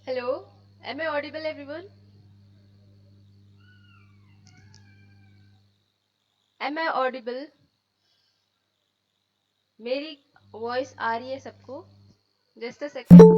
Hello, am I audible everyone? Am I audible? मेरी voice आ रही है सबको? Just a second.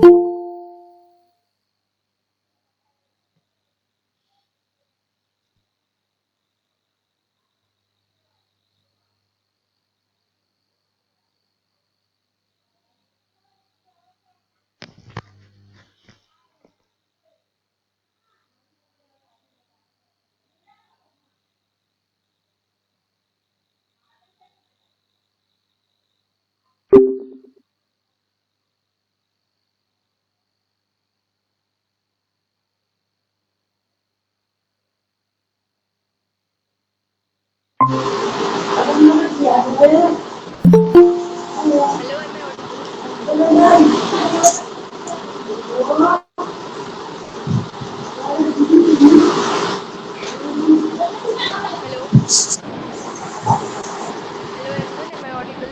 Hello, am I audible? Hello, hello everyone, am I audible?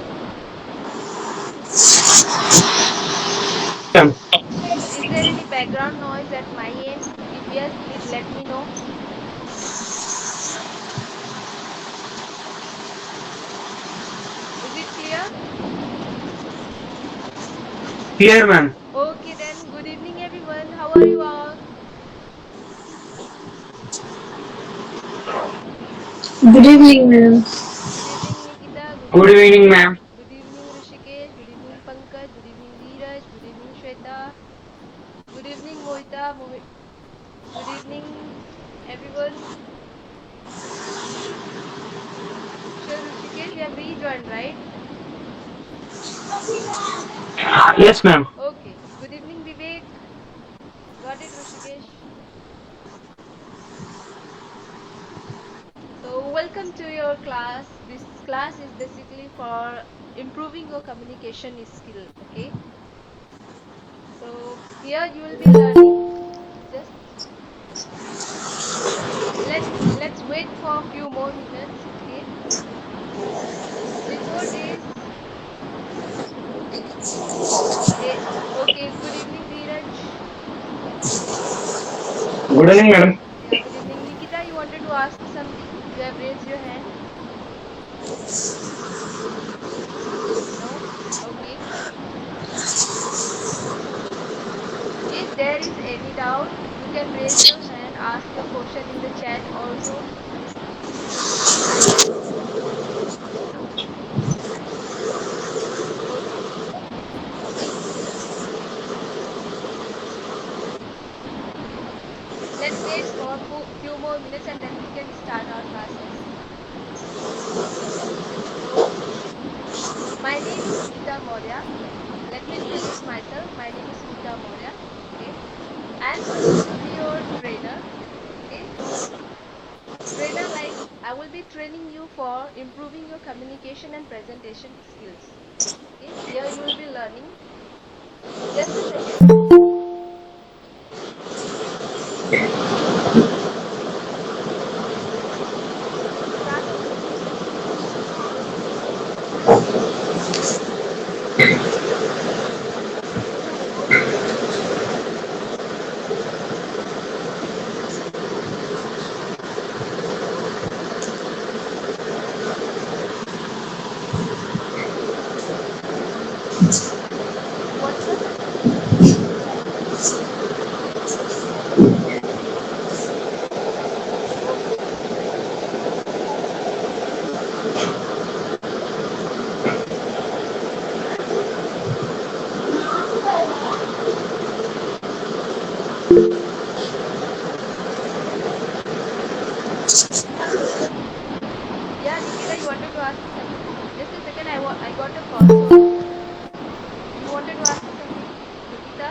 Is there any background noise at my end? If yes, please let me know. Is it clear? Clear, ma'am. Okay then, good evening everyone. How are you all? Good evening, ma'am. Good evening Nikita. Good Good evening evening, Monica. ma'am. Good evening Rishikesh. Good evening Pankaj. Good evening Dheeraj. Good evening Shweta. Good evening Mohita. Good evening everyone. Sure, Rishikesh, you have rejoined, right? Yes, ma'am. Okay. Good evening, Vivek. Got it, Rishikesh. So, welcome to your class. This class is basically for improving your communication skill. Okay. So, here you will be learning. Just let's wait for a few more minutes. Okay. Before this, eh, okay. Good evening, Dheeraj. Good evening, madam. Yeah. Good evening, Nikita. You wanted to ask something? You have raised your hand. No? Okay. If there is any doubt, you can raise your hand, ask your question in the chat also. Okay. Let's wait for a few more minutes and then we can start our classes. So, my name is Smita Maurya. Let me introduce myself. My name is Smita Maurya. Okay. I am going to be your trainer. Okay. Trainer, like I will be training you for improving your communication and presentation skills. Okay. Here you will be learning. Just a second. Start. What, sir? Okay. Yeah, Nikita, you wanted to ask me something? Just a second, I got a call. So you wanted to ask me something, Nikita?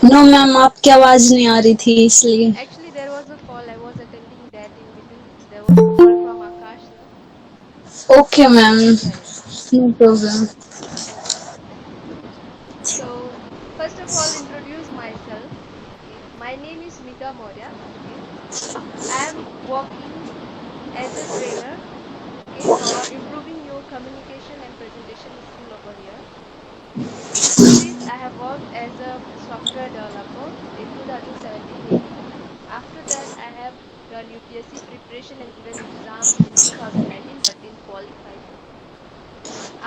No ma'am आपकी आवाज नहीं आ रही थी इसलिए. Actually, there was a call. I was attending that in between. There was a call from Akash, sir. Okay ma'am, Yeah, yeah. No problem. Okay. So first of all, introduce myself. Okay, my name is Smita Maurya. Okay, I am working as a trainer. Okay, for improving your communication and presentation skill over here. Before this, I have worked as a software developer in 2017-18. After that, I have done UPSC preparation and given exams in 2019, but didn't qualify.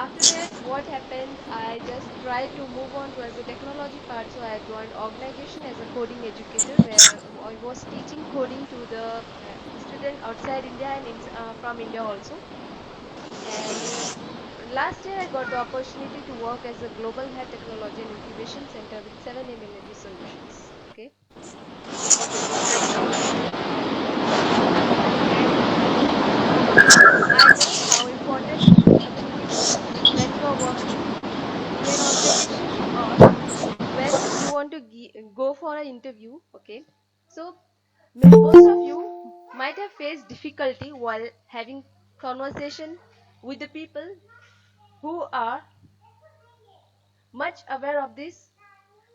After that, what happened? I just tried to move on towards the technology part, so I joined organization as a coding educator, where I was teaching coding to the student outside India and from India also. And last year, I got the opportunity to work as a global head technology and incubation center with 7M Energy Solutions. Okay, and I know how important communication is when you are working in an organization or when you want to go for an interview. Okay, so most of you might have faced difficulty while having conversation with the people who are much aware of this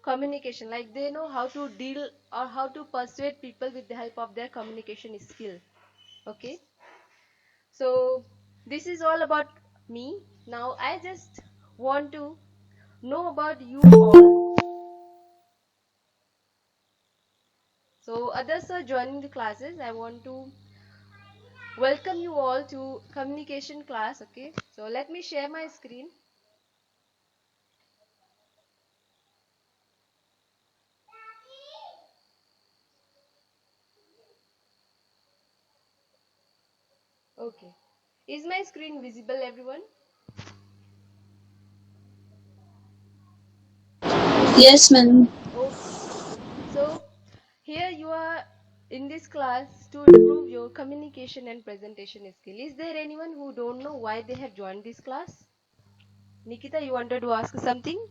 communication, like they know how to deal or how to persuade people with the help of their communication skill. Okay, so this is all about me. Now I just want to know about you all. So others are joining the classes. I want to welcome you all to communication class. Okay, so let me share my screen. Okay, is my screen visible, everyone? Yes, ma'am. Okay, so here you are in this class to improve your communication and presentation skill. Is there anyone who don't know why they have joined this class? Nikita, you wanted to ask something?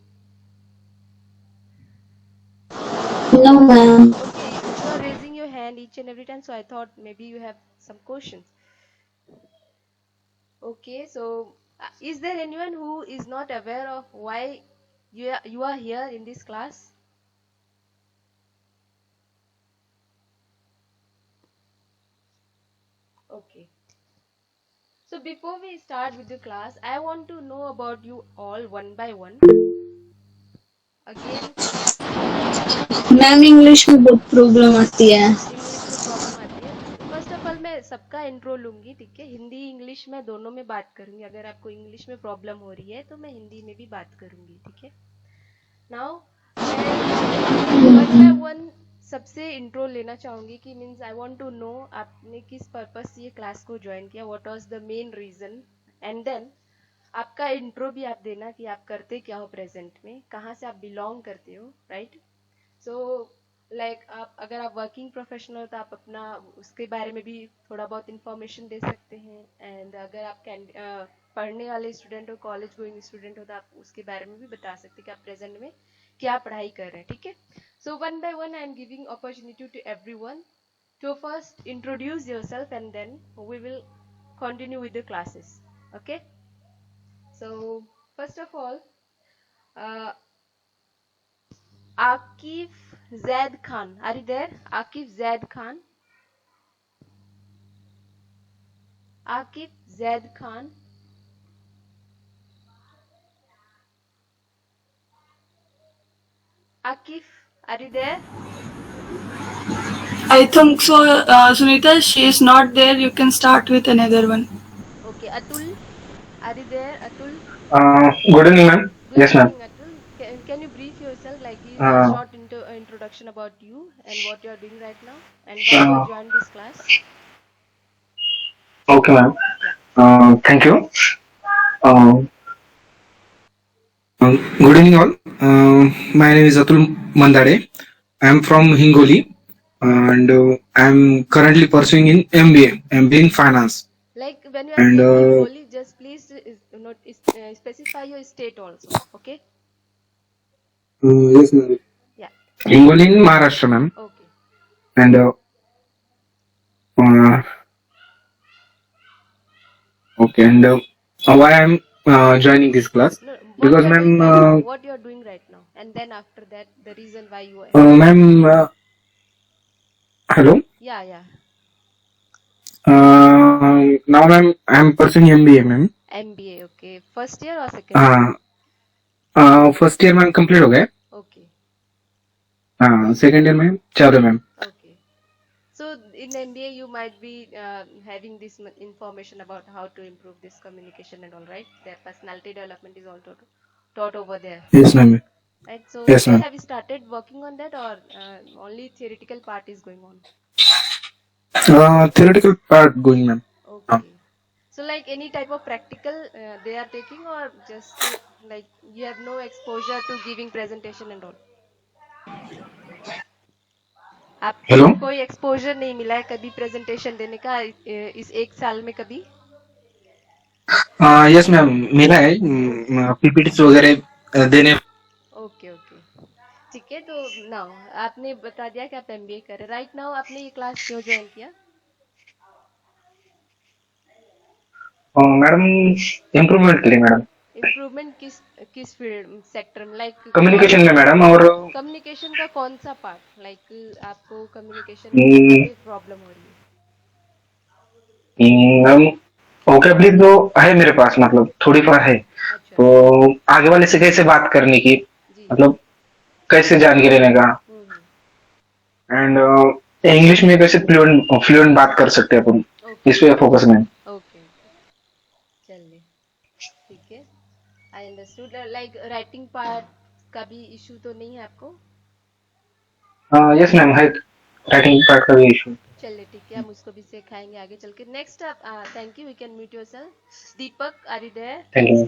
No, ma'am. Okay, you are raising your hand each and every time, so I thought maybe you have some questions. Okay, so is there anyone who is not aware of why you are here in this class? Okay. So before we start with the class, I want to know about you all one by one. Again, ma'am English में बहुत problem आती है. English में problem आती है. First of all मैं सबका intro लूंगी, ठीक है. हिंदी इंग्लिश में दोनों में बात करूंगी. अगर आपको इंग्लिश में प्रॉब्लम हो रही है तो मैं हिंदी में भी बात करूंगी, ठीक है. नाउ मैं वन बाय वन सबसे इंट्रो लेना चाहूंगी कि means I want to know आपने किस पर्पस से ये क्लास को ज्वाइन किया, what was the main reason, and then आपका इंट्रो भी आप देना कि आप करते क्या हो प्रेजेंट में, कहाँ से आप बिलोंग करते हो, राइट. सो लाइक आप अगर आप वर्किंग प्रोफेशनल हो तो आप अपना उसके बारे में भी थोड़ा बहुत इंफॉर्मेशन दे सकते हैं. एंड अगर आप पढ़ने वाले स्टूडेंट हो, कॉलेज गोइंग स्टूडेंट हो, तो आप उसके बारे में भी बता सकते हैं कि आप प्रेजेंट में क्या पढ़ाई कर रहे हैं, ठीक है. So one by one I am giving opportunity to everyone to first introduce yourself and then we will continue with the classes. Okay, so first of all, Akif Zaid Khan, are you there? Akif Zaid Khan. Akif Zaid Khan. Akif, are you there? I think so, Sunita. She is not there. You can start with another one. Okay, Atul, are you there? Atul. Good evening, ma'am. Good Yes, ma'am. evening, Atul. Can you brief yourself, like give a Uh, short introduction about you and what you are doing right now and why you have joined this class? okay, ma'am. Yeah. Thank you. Uh, Good evening, all. My name is Atul Mandade. I am from Hingoli, and I am currently pursuing in MBA in finance. Like when you are And saying Hingoli, just please not specify your state also. Okay. yes, ma'am. Yeah. Hingoli in Maharashtra, ma'am. Okay. And okay, and why I am joining this class? No, what Because, you are doing right now? ma'am, What you are doing right now, and then after that, the reason why you are. ma'am, hello. Yeah, yeah. Now, ma'am, I am pursuing MBA, ma'am. MBA. Okay. First year or second year? First year ma'am complete हो गए. हाँ, second year में 14 ma'am. Okay. So in MBA, you might be having this information about how to improve this communication and all, right? Their personality development is also taught over there, yes ma'am. right? So yes ma'am. have you started working on that, or only theoretical part is going on? theoretical part going ma'am. हाँ। Okay. So like any type of practical they are taking, or just like you have no exposure to giving presentation and all? आपको hello. कोई exposure नहीं मिला है कभी presentation देने का इस एक साल में कभी? यस मैम, मिला है पीपीटी वगैरह देने। ओके ओके, ठीक है। तो नाउ आपने बता दिया कि आप एमबीए कर रहे हैं। राइट नाउ आपने ये क्लास क्यों ज्वाइन किया? मैडम इम्प्रूवमेंट के लिए मैडम। इम्प्रूवमेंट किस किस फील्ड सेक्टर में, लाइक कम्युनिकेशन में मैडम। और कम्युनिकेशन का कौन सा पार्ट, लाइक आपको कम्युनिकेशन में कहाँ पे प्रॉब्लम हो रही है? मैम वोकेबलरी तो है मेरे पास, मतलब थोड़ी बहुत है। अच्छा तो अच्छा। आगे वाले से कैसे बात करने की, जी जी। मतलब कैसे जानकारी लेने का, हम्म। एंड इंग्लिश में कैसे फ्लुएंट फ्लुएंट बात कर सकते हैं अपन, ओके इस पे फोकस में। ओके ओके, चलिए ठीक है। I understood. Like writing part का भी इशू तो नहीं है आपको? यस मैम, है राइटिंग पार्ट का भी इशू। चलिए ठीक है, हम उसको भी सिखाएंगे आगे चल के। नेक्स्ट आप thank you, we can mute yourself. Deepak, are you there? Thank you.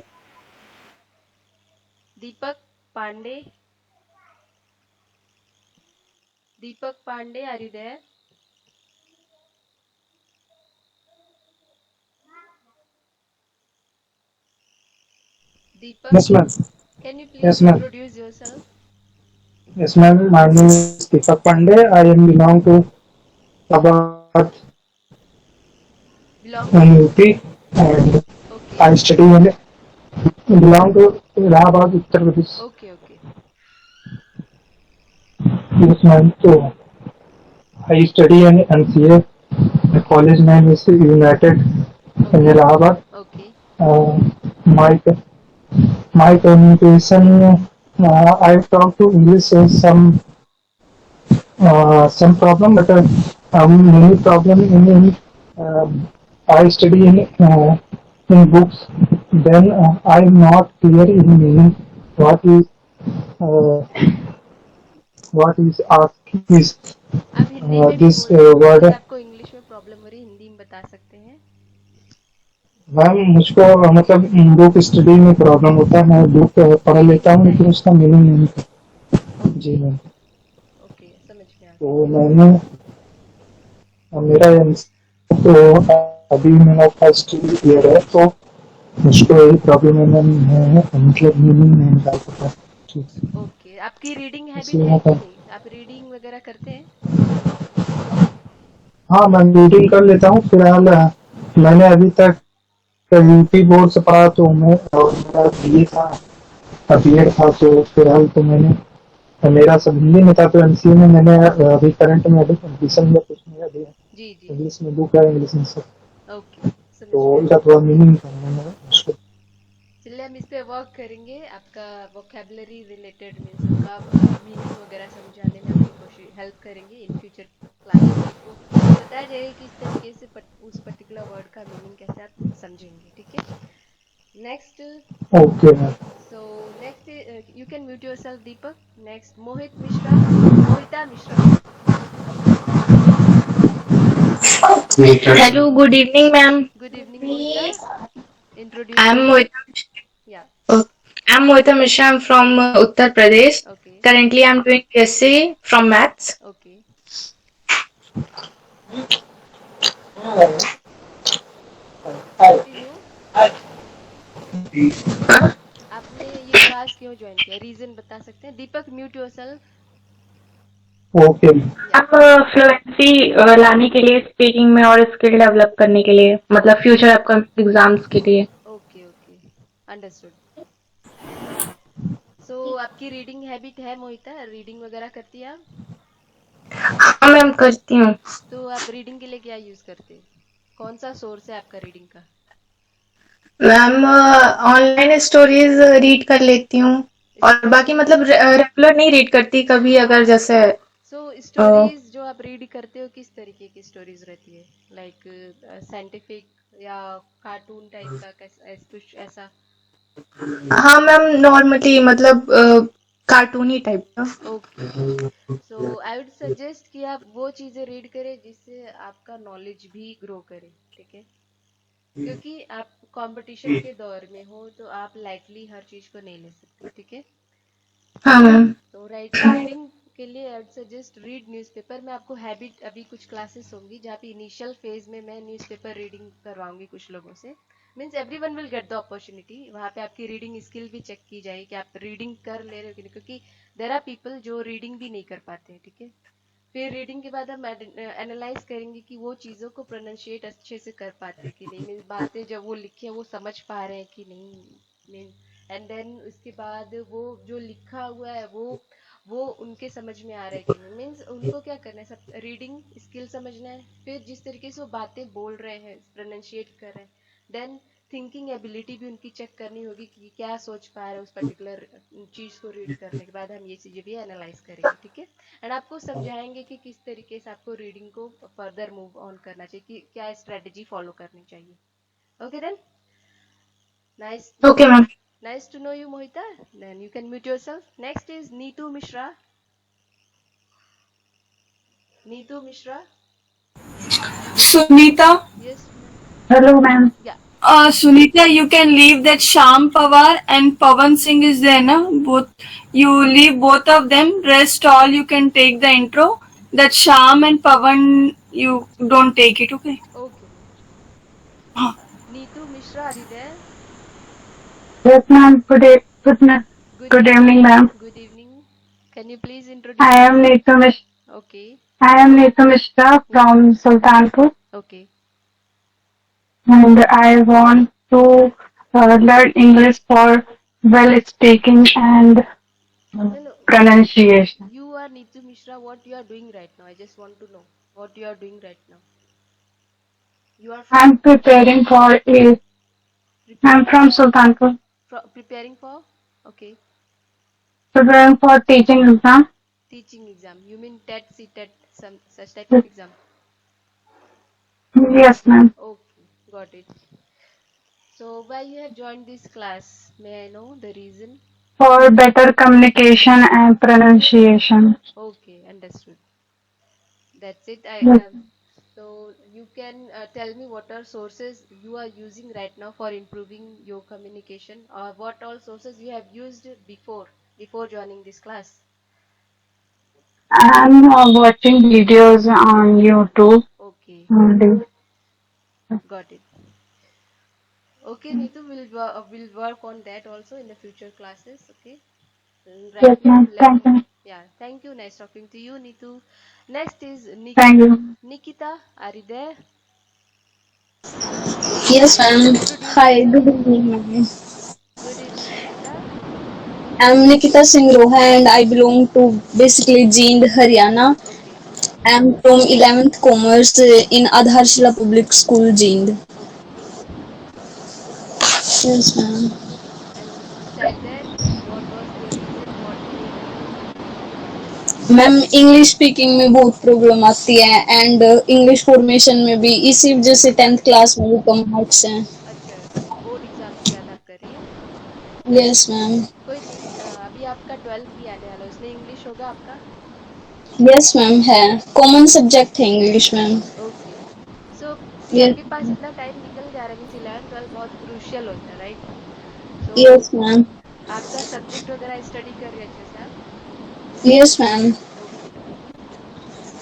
Deepak Pandey, Deepak Pandey, are you there? Deepak, Yes, ma'am. can you please Yes, ma'am. introduce yourself? Yes, ma'am. My name is Deepak Pandey. I am belong to about Belong to? UP and Okay, I study in belong to Allahabad, Uttar Pradesh. okay, okay, Yes, ma'am. So I study in MCA. The college name is United in okay, Allahabad. okay, Uh, my my communication. I talk to English is some problem, but many problem in I study in books. Then I'm not clear in meaning what is uh, what is asking is आप हिंदी में भी this बोल सकते हैं अगर word. आपको English में problem हो रही है, हिंदी में बता सकते हैं। मैम मुझको मतलब बुक स्टडी में प्रॉब्लम होता है, मैं बुक पढ़ रीडिंग लेता हूँ होता है। लेकिन उसका मीनिंग नहीं होता। ओके जी मैम। ओके, समझ में आ गया। तो मैंने मेरा तो अभी मेरा फर्स्ट ईयर है, तो मुझको यही प्रॉब्लम है मैम, मैं मतलब मीनिंग नहीं निकाल सकता ठीक से। ओके, आपकी रीडिंग हैबिट इसलिए है मैं कि कह नहीं? आप रीडिंग वगैरह करते हैं? हाँ मैं रीडिंग कर लेता हूँ फिलहाल। मैंने अभी तक यूपी बोर्ड से पढ़ा, तो मैं और मेरा बीए था, बीएड था, तो फिलहाल तो मेरा सब हिंदी में था, तो एमसीए में मैंने अभी करंट में अभी कंपटीशन में कुछ नहीं अभी जी जी जी। इंग्लिश में बुक है, इंग्लिश में सब, ओके, समझ में तो आ इसका गया। थोड़ा मीनिंग समझना है मुश्किल। चलिए हम इस पे वर्क करेंगे। आपका वोकेबलरी रिलेटेड मीन्स उसका मीनिंग वगैरह समझाने में आपकी कोशिश हेल्प करेंगे। इन फ्यूचर क्लासेस आपको बताया जाएगा कि इस तरीके से उस पर्टिकुलर वर्ड का मीनिंग कैसे आप समझेंगे, ठीक है। Next, okay ma'am. So next you can mute yourself Deepak. Next Mohit Mishra, Mohita Mishra. Hello, good evening, ma'am. Good evening Mohita, introduce I'm yourself. Moita. या uh, I'm Moita Mishra. I'm from Uttar Pradesh. Okay Currently, I'm doing BSc from Maths. Okay, continue. आपने ये class क्यों join किया, reason बता सकते हैं? दीपक mute yourself. Okay या हम फ्लुएंसी लाने के लिए स्पीकिंग में और स्किल डेवलप करने के लिए, मतलब फ्यूचर अपकमिंग एग्जाम्स के लिए। Okay okay, understood. सो आपकी रीडिंग हैबिट है मोहिता? रीडिंग वगैरह करती है आप? हाँ मैम, करती हूँ। तो आप रीडिंग के लिए क्या यूज करते हैं? कौन सा सोर्स है आपका रीडिंग का? मैम ऑनलाइन स्टोरीज रीड कर लेती हूँ। और बाकी मतलब रेगुलर नहीं रीड करती, कभी अगर जैसे सो स्टोरीज जो आप रीड करते हो किस तरीके की स्टोरीज रहती है, लाइक साइंटिफिक या कार्टून टाइप का, कैसा कुछ ऐसा? हाँ मैम, नॉर्मली मतलब कार्टूनी टाइप का। Okay, so I would suggest कि आप वो चीज़ें रीड करें जिससे आपका नॉलेज भी ग्रो करे, ठीक है? क्योंकि आप कंपटीशन के दौर में हो तो आप लाइटली हर चीज़ को नहीं ले सकते, ठीक है? हाँ मैम। तो रीडिंग के लिए आई वुड सजेस्ट रीड न्यूज़पेपर। मैं आपको हैबिट, अभी कुछ क्लासेस होंगी जहाँ पे इनिशियल फेज में मैं न्यूज़पेपर रीडिंग करवाऊंगी कुछ लोगों से। Means everyone will get the opportunity, वहाँ पे आपकी रीडिंग स्किल भी चेक की जाएगी कि आप रीडिंग कर ले रहे हो कि नहीं, क्योंकि देर आर पीपल जो रीडिंग भी नहीं कर पाते हैं, ठीक है? फिर रीडिंग के बाद हम एनालाइज करेंगे कि वो चीज़ों को प्रोनाउंशिएट अच्छे से कर पाते हैं कि नहीं, मीन्स बातें जब वो लिखे हैं वो समझ पा रहे हैं कि नहीं, मीन एंड देन उसके बाद वो जो लिखा हुआ है वो उनके समझ में आ रहा है कि नहीं, मीन्स उनको क्या करना है, सब रीडिंग स्किल समझना है, फिर जिस तरीके से वो बातें बोल रहे हैं, प्रोनाउंशिएट कर रहे हैं, देन थिंकिंग एबिलिटी भी उनकी चेक करनी होगी कि क्या सोच पा रहे हैं उस पर्टिकुलर चीज़ को रीड करने के बाद। हम ये चीज़ें भी एनालाइज करेंगे, ठीक है? एंड आपको समझाएंगे कि किस तरीके से आपको रीडिंग को फर्दर मूव ऑन करना चाहिए, कि क्या स्ट्रेटेजी फॉलो करनी चाहिए। Okay then, nice okay ma'am. nice to know you, Mohita. Then you can mute yourself. Next is Neetu Mishra. Neetu Mishra. Sunita, Yes, ma'am. Hello ma'am. Yeah. Sunita, you can leave that Sham Pawar and Pawan Singh is there, na? Both you leave both of them. Rest all you can take the intro. That Sham and Pawan you don't take it, okay? Okay, ma'am. Neetu Mishra, are you there? Yes ma'am, Good good evening. Evening ma'am. Good evening. Can you please introduce I am yourself? Neetu Mishra. Okay. I am Neetu Mishra from Sultanpur, Okay. and I want to learn English for well speaking and No, no. pronunciation. You are Neetu Mishra. What you are doing right now? I just want to know what you are doing right now. You are from I'm preparing for a. I'm preparing from Sultanpur. preparing for. Okay. Preparing for teaching exam. Teaching exam. You mean TET, CTET, some such type of exam? Yes, ma'am. Okay, got it. So why you have joined this class? May I know the reason? For better communication and pronunciation. Okay, understood. That's it. I Yes. So you can tell me what are sources you are using right now for improving your communication, or what all sources you have used before joining this class. I'm watching videos on YouTube Okay, only. got it. Okay, Neetu, will work on that also in the future classes. Okay. Right Yes, now, ma'am. let Thank you. yeah. Thank you. Nice talking to you, Neetu. Next is Thank you. Nikita. Are you there? Yes, ma'am. Introduce Hi, good yourself. evening, ma'am. Good evening, Nikita. I'm Nikita Singh Roha and I belong to basically Jind, Haryana. Okay. I'm from 11th Commerce in Adharshila Public School, Jind. Okay. Yes, ma'am. And beside that, what was the reason? What made you? Ma'am English speaking में बहुत problem आती है and English formation में भी इसी वजह से 10th class में भी कम मार्क्स हैं. अच्छा, बोर्ड एग्जाम्स की याद आप कर रही है? Yes ma'am. कोई नहीं, अभी आपका 12th भी आने वाला है, उसमें इंग्लिश होगा आपका? यस मैम है. कॉमन सब्जेक्ट है इंग्लिश मैम. ओके। सो सी यस. आपके पास इतना टाइम निकल जा रहा है, मीन्स 11 12 बहुत क्रूशियल होता है, राइट? So yes ma'am. आपका सब्जेक्ट वगैरह स्टडी कर रहे हैं अच्छे से आप? Yes ma'am. ओके।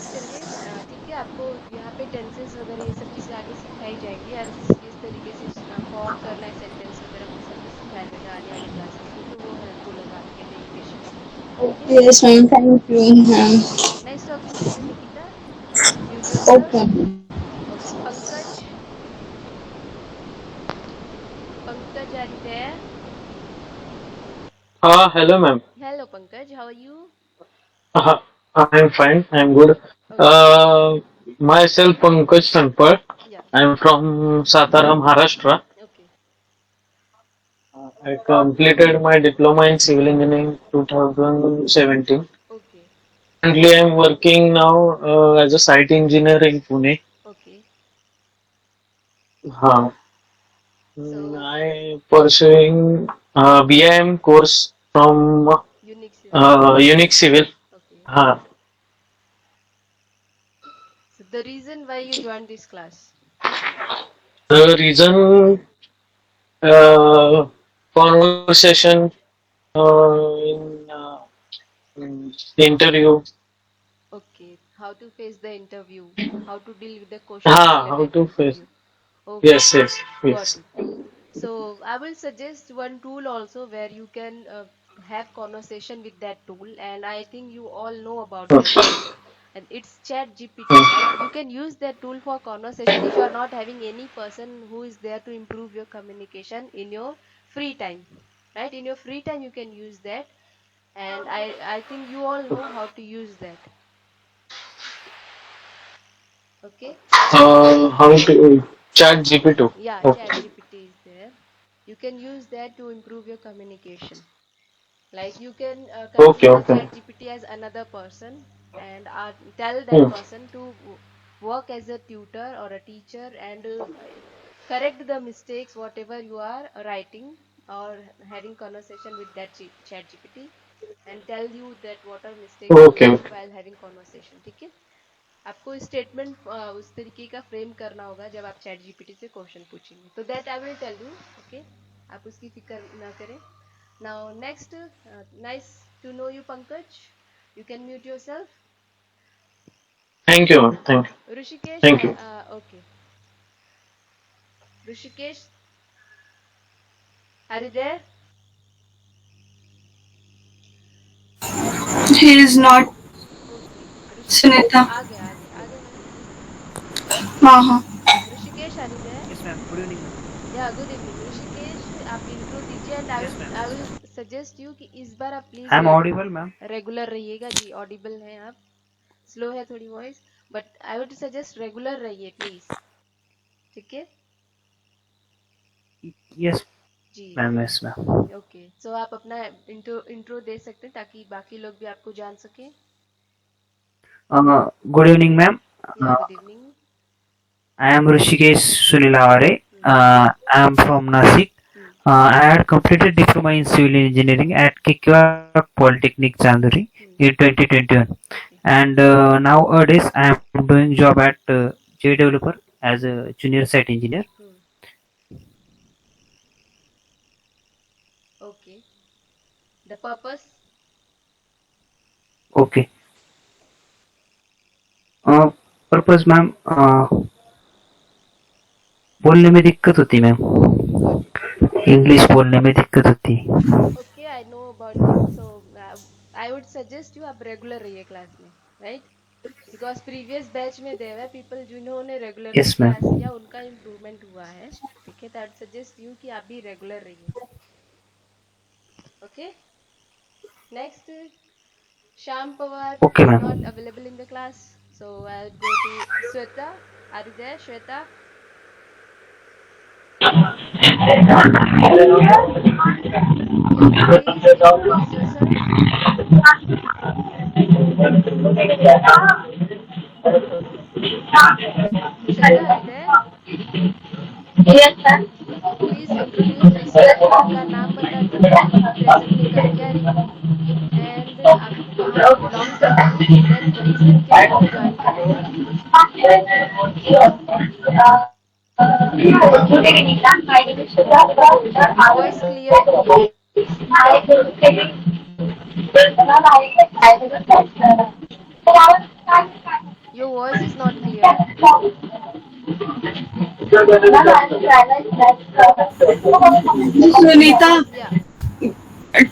चलिए, ठीक है, आपको यहाँ पे टेंसेस वगैरह ये सब चीज़ें आगे सिखाई जाएंगी, और किस तरीके से फॉर्म करना है सेंटेंस वगैरह, वो सब भी सिखाया जाएगा आने वाले क्लासेस में, तो वो हेल्पफुल होगा आपके लिए इंग्लिश में। Okay. Yes ma'am. Thank you ma'am. Okay, nice talking to you, Nikita. Mute your okay. Self. Okay, Pankaj. Pankaj, are you there? Hello, ma'am. Hello, Pankaj. How are you? Uh, I'm fine. I'm good. Okay. Uh, Myself, Pankaj Sanpal. Yeah. I'm from Satara, Maharashtra. Okay. I completed my diploma in civil engineering 2017. Okay. Currently, I'm working now as a site engineer in Pune. Okay. Huh. So I pursuing BIM course from Unix Civil. Unix Civil. Okay. Huh. So the reason why you joined this class. The reason conversation in interview. Okay. How to face the interview. How to deal with the questions How related to to face. interview. Okay. Yes, yes, Got yes. it. So I will suggest one tool also where you can have conversation with that tool, and I think you all know about that Okay. tool. And it's Chat GPT, right? You can use that tool for conversation if you are not having any person who is there to improve your communication in your free time, right? In your free time, you can use that, and I think you all know how to use that. Okay. How to chat GPT? Yeah, Okay. Chat GPT is there. You can use that to improve your communication. Like you can Okay, consider okay. ChatGPT as another person and tell that Hmm. person to work as a tutor or a teacher and correct the mistakes whatever you are writing or having conversation with that ChatGPT and tell you that what are mistakes you Okay. made while having conversation. ठीक है? आपको statement उस तरीके का frame करना होगा जब आप चैट जीपीटी से क्वेश्चन पूछेंगे तो that I will tell you okay आप उसकी फिक्र ना करें now next nice to know you Pankaj you can mute yourself. Thank you, ma'am. Thank you. Rishikesh, Thank you. okay. Rishikesh, are you there? He is not. Okay. Rishikesh, Sunita. आ गया ना? हाँ हाँ. Rishikesh, are you there? Yes, ma'am. Good evening, ma'am. या good evening Rishikesh आप intro दीजिए and Yes, ma'am. I will suggest you कि इस बार आप please I'm audible, ma'am. Regular रहिएगा जी ऑडिबल हैं आप स्लो है थोड़ी voice but I would suggest regular रहिए प्लीज ठीक है Yes, जी ma'am. Yes, ma'am. Okay so आप अपना इंट्रो दे सकते हैं ताकि बाकी लोग भी आपको जान सके Good evening, ma'am. या Uh, good evening I am Rishikesh Sunilavare. I am from Nasik. I had completed diploma in civil engineering at Kikwak Polytechnic Chanduri in 2021, okay and nowadays I am doing job at J Developer as a junior site engineer. Okay the purpose Okay. Purpose, ma'am. बोलने में दिक्कत होती ma'am got it English बोलने में दिक्कत होती okay I know about that so I would suggest you आप regular रहिए क्लास में राइट बिकॉज प्रीवियस बैच में देर आर पीपल जिन्होंने रेगुलरली यस क्लास मैम किया उनका इम्प्रूवमेंट हुआ है ठीक है दैट सजेस्ट यू कि आप भी रेगुलर रहिए okay next Shyam Pawar okay is ma'am not available in the class so I'll go to Sweta. Are you there, Shweta? Please introduce yourself. Shweta, are you there? Please introduce yourself आपका नाम बता दीजिए आप present में कर क्या रही हैं एंड आप कहाँ से बिलोंग करती हैं देन रीजन क्या है आपको ज्वाइन करने का वॉइस क्लियर नहीं है your voice is not clear Sunita, या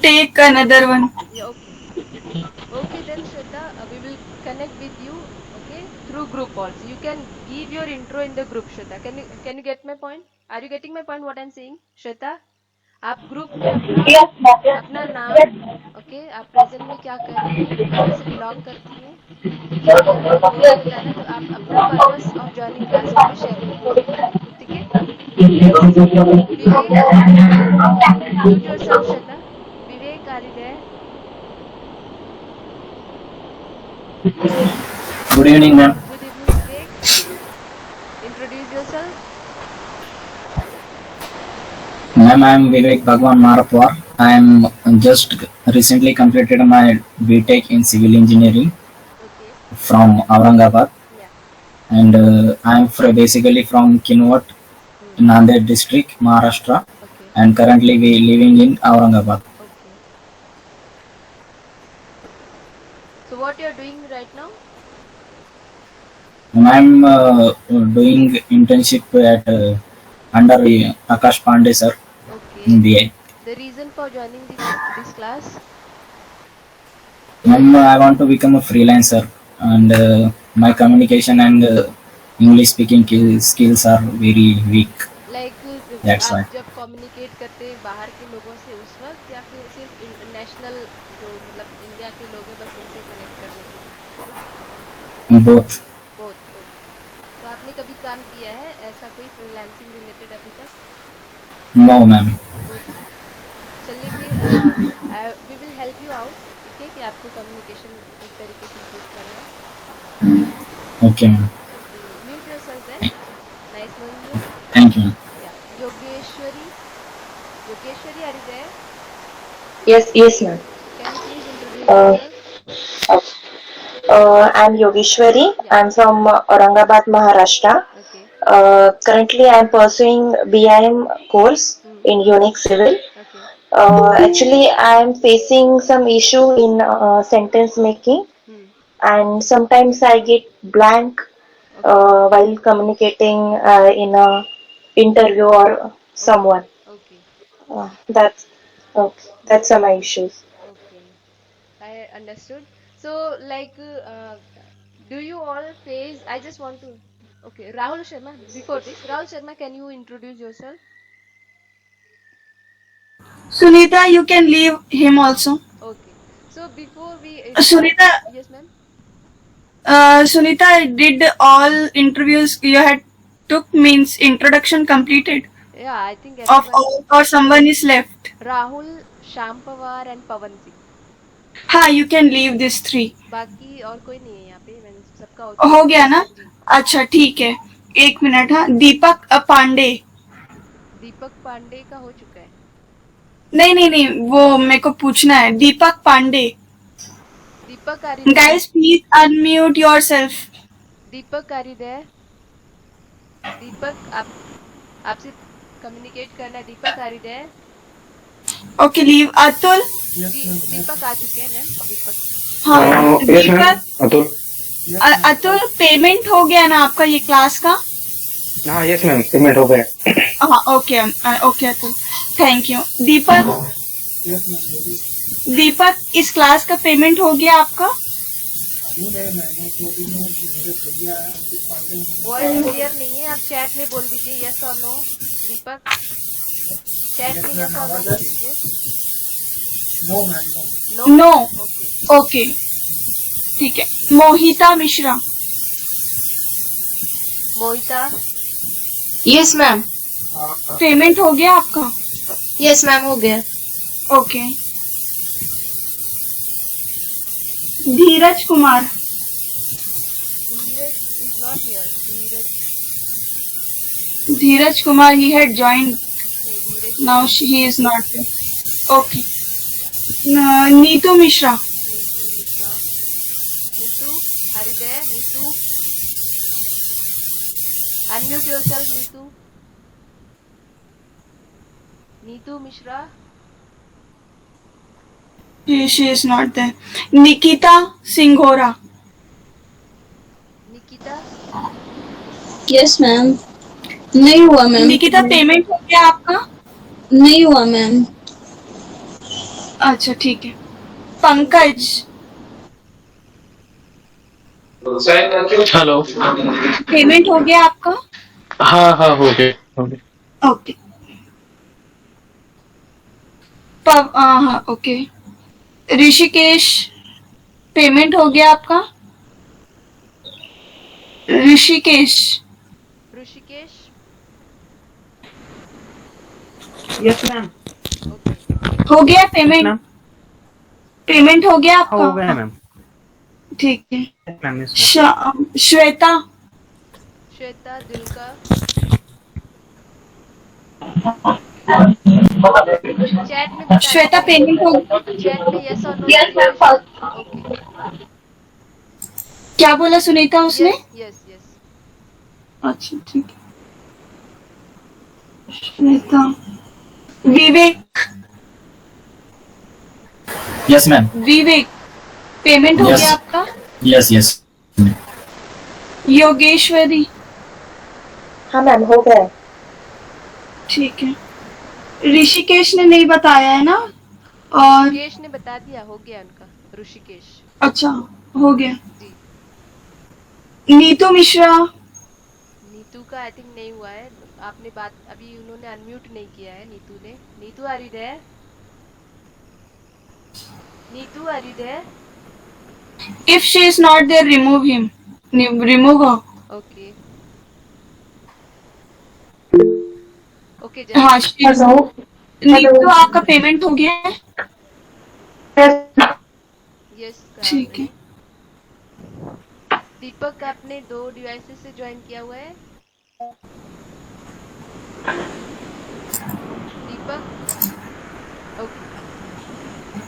take another one. या okay okay then Shweta we will connect with you okay through group also you can give your intro in the group Shweta can you get my point are you getting my point what I'm saying Shweta आप group में अपना अपना नाम okay आप present में क्या कर रही हैं कहाँ से बिलोंग करती हैं एंड वो भी बताना तो आप अपना पर्पस ऑफ ज्वाइनिंग क्लास वहाँ पे शेयर करके बताना ठीक है Mute yourself, Shweta. Vivek, are you there? Good evening, ma'am. Good evening, Vivek. Introduce yourself. Ma'am, I am Vivek Bhagwan Marapwar. I am just recently completed my BTech in Civil Engineering Okay. from Aurangabad, Yeah. and I am basically from Kinwat, Nanded district, Maharashtra, Okay. and currently we living in Aurangabad. Okay. So what you're doing right now? I am doing internship at under Akash Pandey sir in Okay. BI. The reason for joining this class? Ma'am, I want to become a freelancer, and my communication and English speaking skills are very weak. Like That's आप why. जब communicate करते हैं बाहर के लोगों से उस वक्त या फिर सिर्फ इंटरनेशनल जो मतलब इंडिया के लोग हैं बस उनसे कनेक्ट करने के लिए Both. बहुत ओके तो आपने कभी काम किया है ऐसा कोई फ्रीलांसिंग रिलेटेड अभी तक No, ma'am. ओके चलिए फिर we will help you out ठीक है कि आपको कम्युनिकेशन एक तरीके से इम्प्रूव करना है Okay, ma'am. Mute yourself then nice knowing you Thank you. या Yogeshwari Yogeshwari are you there Yes, ma'am. Can you please introduce yourself I'm Yogeshwari. Yeah. I'm from Aurangabad, Maharashtra. Okay. Currently, I'm pursuing BIM course in Unix Civil. Okay. Actually, I'm facing some issue in sentence making, and sometimes I get blank while communicating in a interview or someone. Okay. That's okay. That's my issues. Okay. I understood. So, like, do you all face? I just want to. Okay, Rahul Sharma. Before this, Rahul Sharma, can you introduce yourself? Sunita, you can leave him also. Okay. So before we Sunita, yes, ma'am. Sunita did all interviews you had took means introduction completed Yeah, I think of everyone. all or someone is left. Rahul, Sham Pawar and Pawan Singh. हाँ, you can leave these three. बाकी और कोई नहीं है यहाँ पे मैंने सबका हो गया ना? अच्छा ठीक है, एक मिनट. हाँ, दीपक पांडे. दीपक पांडे का हो चुका है. नहीं, वो मेरे को पूछना है. दीपक पांडे. दीपक are you there? Guys, please unmute yourself. Deepak are you there? दीपक आपसे कम्युनिकेट करना है. दीपक are you there? Okay, leave. Atul. दीपक आ चुके हैं मैम. दीपक. हाँ, दीपक. अतुल. अतुल, पेमेंट हो गया ना आपका ये क्लास का? हाँ यस मैम पेमेंट हो गया. हाँ, ओके अतुल, थैंक यू. दीपक, इस क्लास का पेमेंट हो गया आपका? वॉइस क्लियर नहीं है. आप चैट में बोल दीजिए यस और नो. दीपक चैट में यस और नो बोल दीजिए. नो. ओके. ओके, ठीक है. Mohita Mishra. Mohita. Yes ma'am. Payment हो गया आपका? यस मैम हो गया. Okay. Dheeraj Kumar. Dheeraj is not here. Dheeraj Kumar, he had joined. नहीं, Dheeraj. Now he is not there. Okay. Neetu Mishra. Neetu are you there? Neetu unmute yourself. Neetu Mishra. She is not there. Nikita Singhora. Nikita. Yes ma'am. नहीं हुआ मैम. निकिता, पेमेंट हो गया आपका? नहीं हुआ मैम. अच्छा ठीक है. पंकज. हेलो. पेमेंट हो गया आपका? हाँ हो गया. ओके. हाँ ओके. ऋषिकेश, पेमेंट हो गया आपका? ऋषिकेश. Yes ma'am. ओके हो गया पेमेंट? मैम पेमेंट हो गया हो गया आपका? मैम। ठीक है। Ma'am yes ma'am. Shweta, Shweta दिलका चैट में बता श्वेता दीजिए, पेमेंट हो चैट में यस और नो लिख दीजिए। ओके क्या बोला सुनीता उसने? यस यस यस अच्छा ठीक है। श्वेता, विवेक, Yes, ma'am. विवेक पेमेंट हो Yes. गया आपका? Yes, yes. योगेश्वरी, हाँ मैम, हो गया है। ठीक है। ऋषिकेश ने नहीं बताया है ना? और ऋषिकेश ने बता दिया, हो गया उनका। ऋषिकेश अच्छा हो गया। जी। नीतू मिश्रा, नीतू का आई थिंक नहीं हुआ है, आपने बात अभी उन्होंने अनम्यूट नहीं किया है नीतू ने। Neetu are you there? Neetu are you there? if she is not there, remove him. Remove her. Okay okay हाँ, just she is. Hello. Neetu आपका पेमेंट हो गया है? यस ठीक है। दीपक आपने 2 डिवाइसेस से ज्वाइन किया हुआ है। दीपक ओके।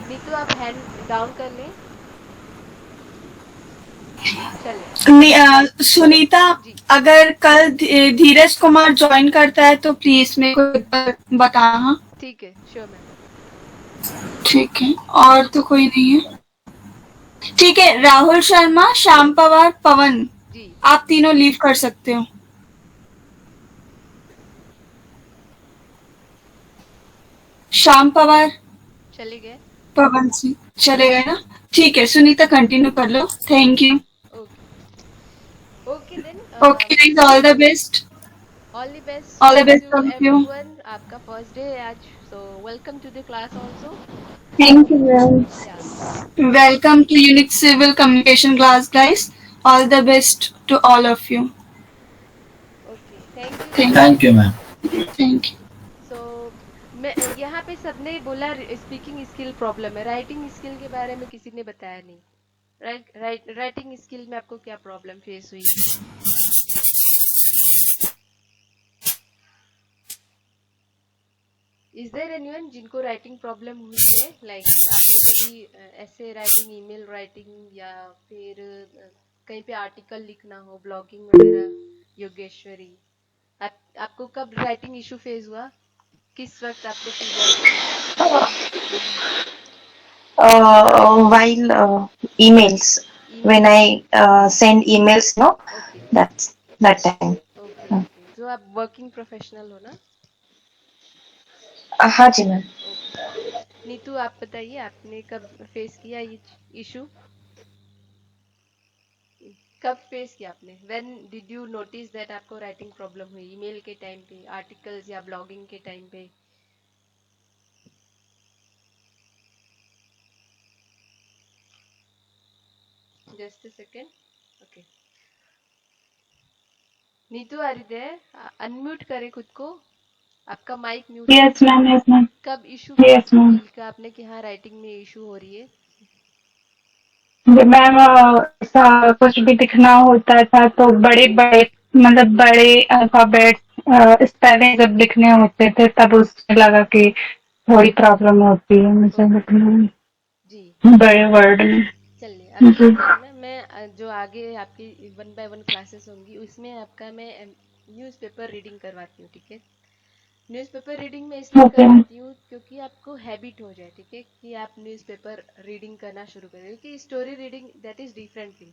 नीतू आप हैंड डाउन कर लें। चले सुनीता, जी अगर कल धीरज कुमार ज्वाइन करता है तो प्लीज मेरे को बताना। ठीक है, श्योर मैम। ठीक है, और तो कोई नहीं है। ठीक है, राहुल शर्मा, श्याम पवार, पवन, जी आप तीनों लीव कर सकते हो। श्याम पवार, चले गए। पवन सिंह चले गए ना? ठीक है, सुनीता कंटिन्यू कर लो। Thank you. Okay okay then okay guys, all the best. All the best All the best to of you. Everyone. आपका फर्स्ट डे है आज, so welcome to the class also. Thank you ma'am. या Welcome to Unique Civil Communication class, guys. All the best to all of you. Okay thank you Thank then. Thank you, ma'am. Thank you. So मैं यहाँ पे सबने बोला speaking skill problem है, writing skill के बारे में किसी ने बताया नहीं। राइटिंग स्किल में आपको क्या प्रॉब्लम फेस हुई? इज देयर एनीवन जिनको राइटिंग प्रॉब्लम हुई है? लाइक आपने कभी ऐसे राइटिंग, ईमेल राइटिंग या फिर कहीं पे आर्टिकल लिखना हो, ब्लॉगिंग वगैरह? योगेश्वरी, आपको कब राइटिंग इशू फेस हुआ? किस वक्त आपको फील हुआ? While emails, when email. I send emails, no, okay that's that time. Okay okay, जो आप वर्किंग प्रोफेशनल हो ना? हाँ जी मैम। ओके नीतू, आप बताइए आपने कब फेस किया ये इशू? कब फेस किया आपने? When did you notice that आपको राइटिंग प्रॉब्लम हुई? ईमेल के टाइम पे, आर्टिकल्स या ब्लॉगिंग के टाइम पे? Just a second. Okay Neetu are you there? Unmute करें खुद को, आपका माइक म्यूट है। Yes, ma'am. Yes, ma'am. कब इशू Yes, ma'am. फील का आपने कि हाँ राइटिंग में इशू हो रही है? मैम, ऐसा कुछ भी दिखना होता था तो बड़े बड़े, मतलब बड़े अल्फाबेट्स स्पेलिंग जब लिखने होते थे तब उससे लगा कि थोड़ी प्रॉब्लम होती है मुझे लिखने में, जी बड़े वर्ड में। चलिए, अब क्या जी। करना, मैं जो आगे आपकी 1 बाय 1 क्लासेस होंगी उसमें आपका मैं न्यूज़पेपर रीडिंग करवाती हूँ, ठीक है? न्यूज़पेपर रीडिंग में इसलिए ओके। करवाती हूँ क्योंकि आपको हैबिट हो जाए, ठीक है, कि आप न्यूज़पेपर रीडिंग करना शुरू करें। क्योंकि story reading that is different thing,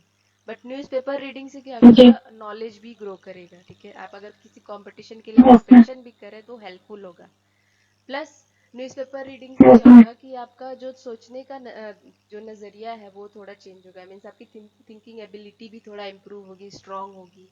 but newspaper reading से क्या जी। होगा, नॉलेज भी ग्रो करेगा, ठीक है? आप अगर किसी कंपटीशन के लिए ओके। प्रिपरेशन भी करें तो हेल्पफुल होगा। प्लस न्यूज़पेपर रीडिंग से क्या होगा कि आपका जो सोचने का जो नज़रिया है वो थोड़ा चेंज होगा। मीन्स आपकी थिंकिंग एबिलिटी भी थोड़ा इम्प्रूव होगी, स्ट्रांग होगी।